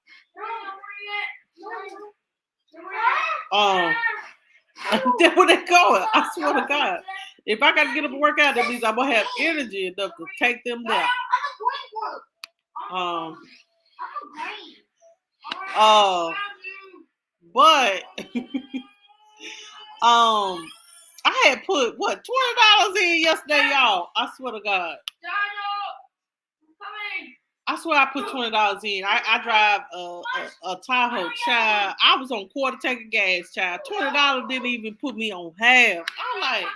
That's where they going. I swear to God. If I gotta get up and work out, that means I'm gonna have energy enough to take them down. But I had put what $20 in yesterday, y'all. I swear to God. I swear I put $20 in. I drive a Tahoe, child. I was on quarter tank of gas, child. $20 didn't even put me on half. I'm like,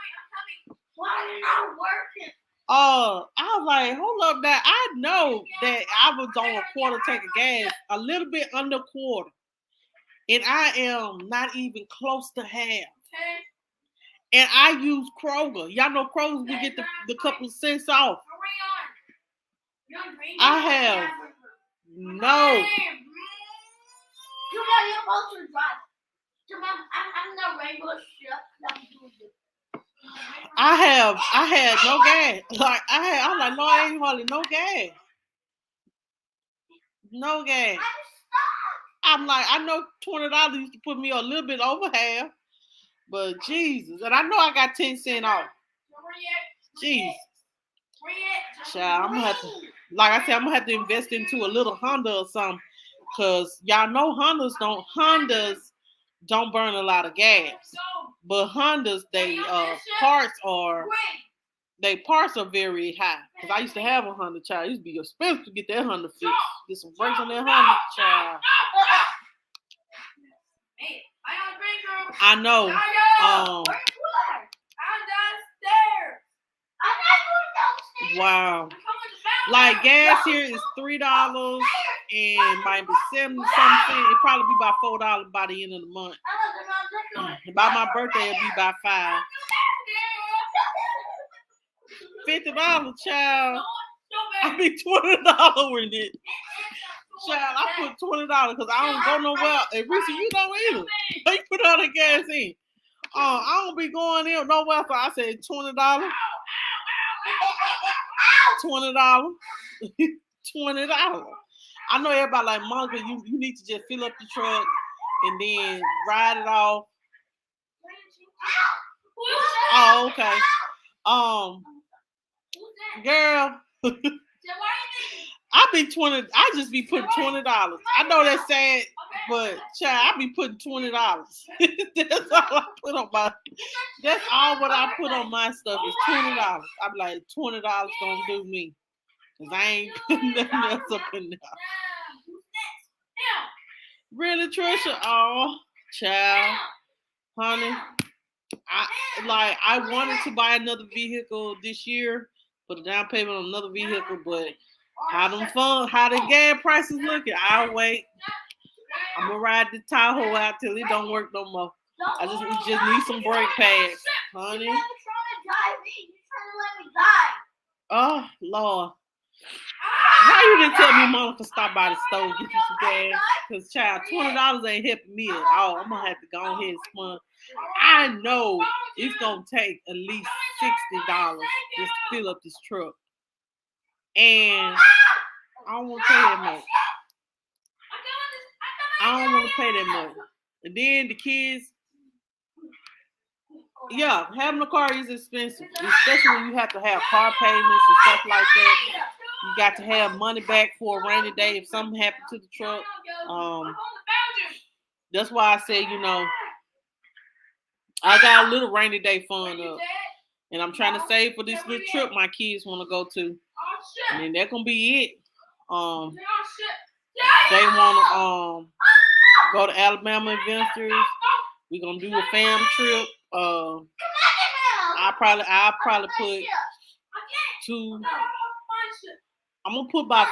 I was like, hold up now. I know that I was on a quarter tank of gas, a little bit under quarter. And I am not even close to half. And I use Kroger. Y'all know Kroger, we get the couple of cents off. I have no. I had no gas. Like I'm like, no, I ain't hardly no gas. No gas. I'm like, I know $20 used to put me a little bit over half, but Jesus, and I know I got 10 cents off. Jesus. Child, I'm gonna have to, like I said, I'm gonna have to invest into a little Honda or something, cause y'all know Hondas don't burn a lot of gas, but Hondas parts are very high. Cause I used to have a Honda, child. It used to be expensive to get that Honda fixed. Get some brakes on that Honda, child. I know. Wow. Like gas here is $3 and might be 70 something cents. It probably be about $4 by the end of the month. By my birthday, it'll be about $5. $50, child. I be $20 with it. Child, I put $20 because I don't go nowhere. And Risa, you don't either. You put all the gas in. I don't be going in nowhere, so I said $20. $20. $20. I know everybody like, Monica, you need to just fill up the truck and then ride it off. Oh, okay. Girl. I just be putting $20. I know that's sad, but child, I be putting $20. That's all I put on my. That's all what I put on my stuff is $20. I'm like $20 gonna do me, cause I ain't putting nothing else up in there. Really, Trisha? Oh, child, honey, I wanted to buy another vehicle this year, put a down payment on another vehicle, but how the gas prices looking? I'll wait. I'm gonna ride the Tahoe out till it don't work no more. We just need some brake pads, honey. Oh Lord, how you didn't tell me Monica stop by the store get you some gas? Cause child, $20 ain't helping me at all. I'm gonna have to go ahead and spend. I know it's gonna take at least $60 just to fill up this truck, and I don't want to pay that much. I don't want to pay that much. And then the kids, yeah, having a car is expensive, especially when you have to have car payments and stuff like that. You got to have money back for a rainy day if something happened to the truck. That's why I said, I got a little rainy day fund up, and I'm trying to save for this little trip my kids want to go to, and then that's gonna be it. They want to go to Alabama Adventures. We're gonna do a fam trip. I'll probably put two. I'm gonna put about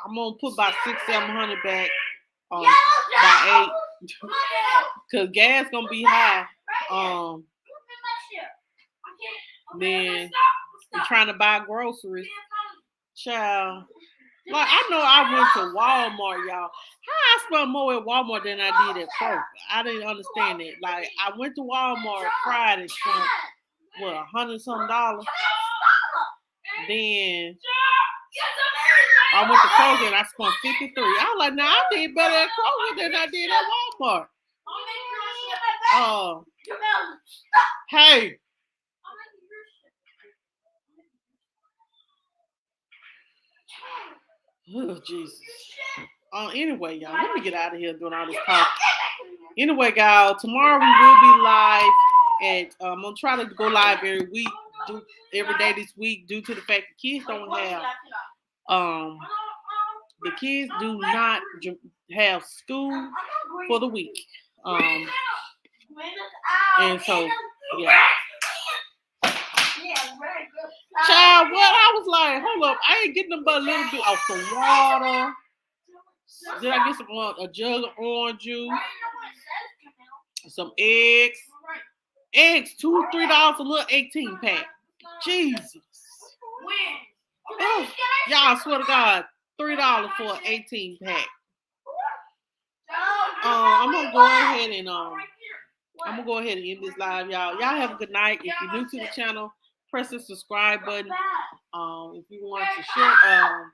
$600-700 back by 8, cause gas gonna be high. Then I'm trying to buy groceries, child. Like I know I went to Walmart, y'all. How I spent more at Walmart than I did at Kroger? I didn't understand it. Like I went to Walmart Friday, spent $100-something. Then I went to Kroger and I spent $53. I was like, nah, I did better at Kroger than I did at Walmart. Hey. Oh, Jesus. Anyway, y'all, let me get out of here doing all this talk. Anyway, y'all, tomorrow we will be live at, I'm going to try to go live every day this week due to the fact the kids don't have, the kids do not have school for the week. And so, yeah. Child, what? I was like, hold up, I ain't getting them but a little bit of some water. Did I get some a jug of orange juice? Some eggs. Eggs, $2, $3 a little 18 pack. Jesus. Oh, y'all, I swear to God, $3 for an 18 pack. I'm gonna go ahead and end this live, y'all. Y'all have a good night. If you're new to the channel, press the subscribe button. If you want to share,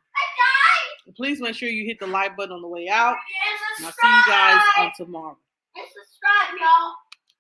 please make sure you hit the like button on the way out. And I'll see you guys on tomorrow.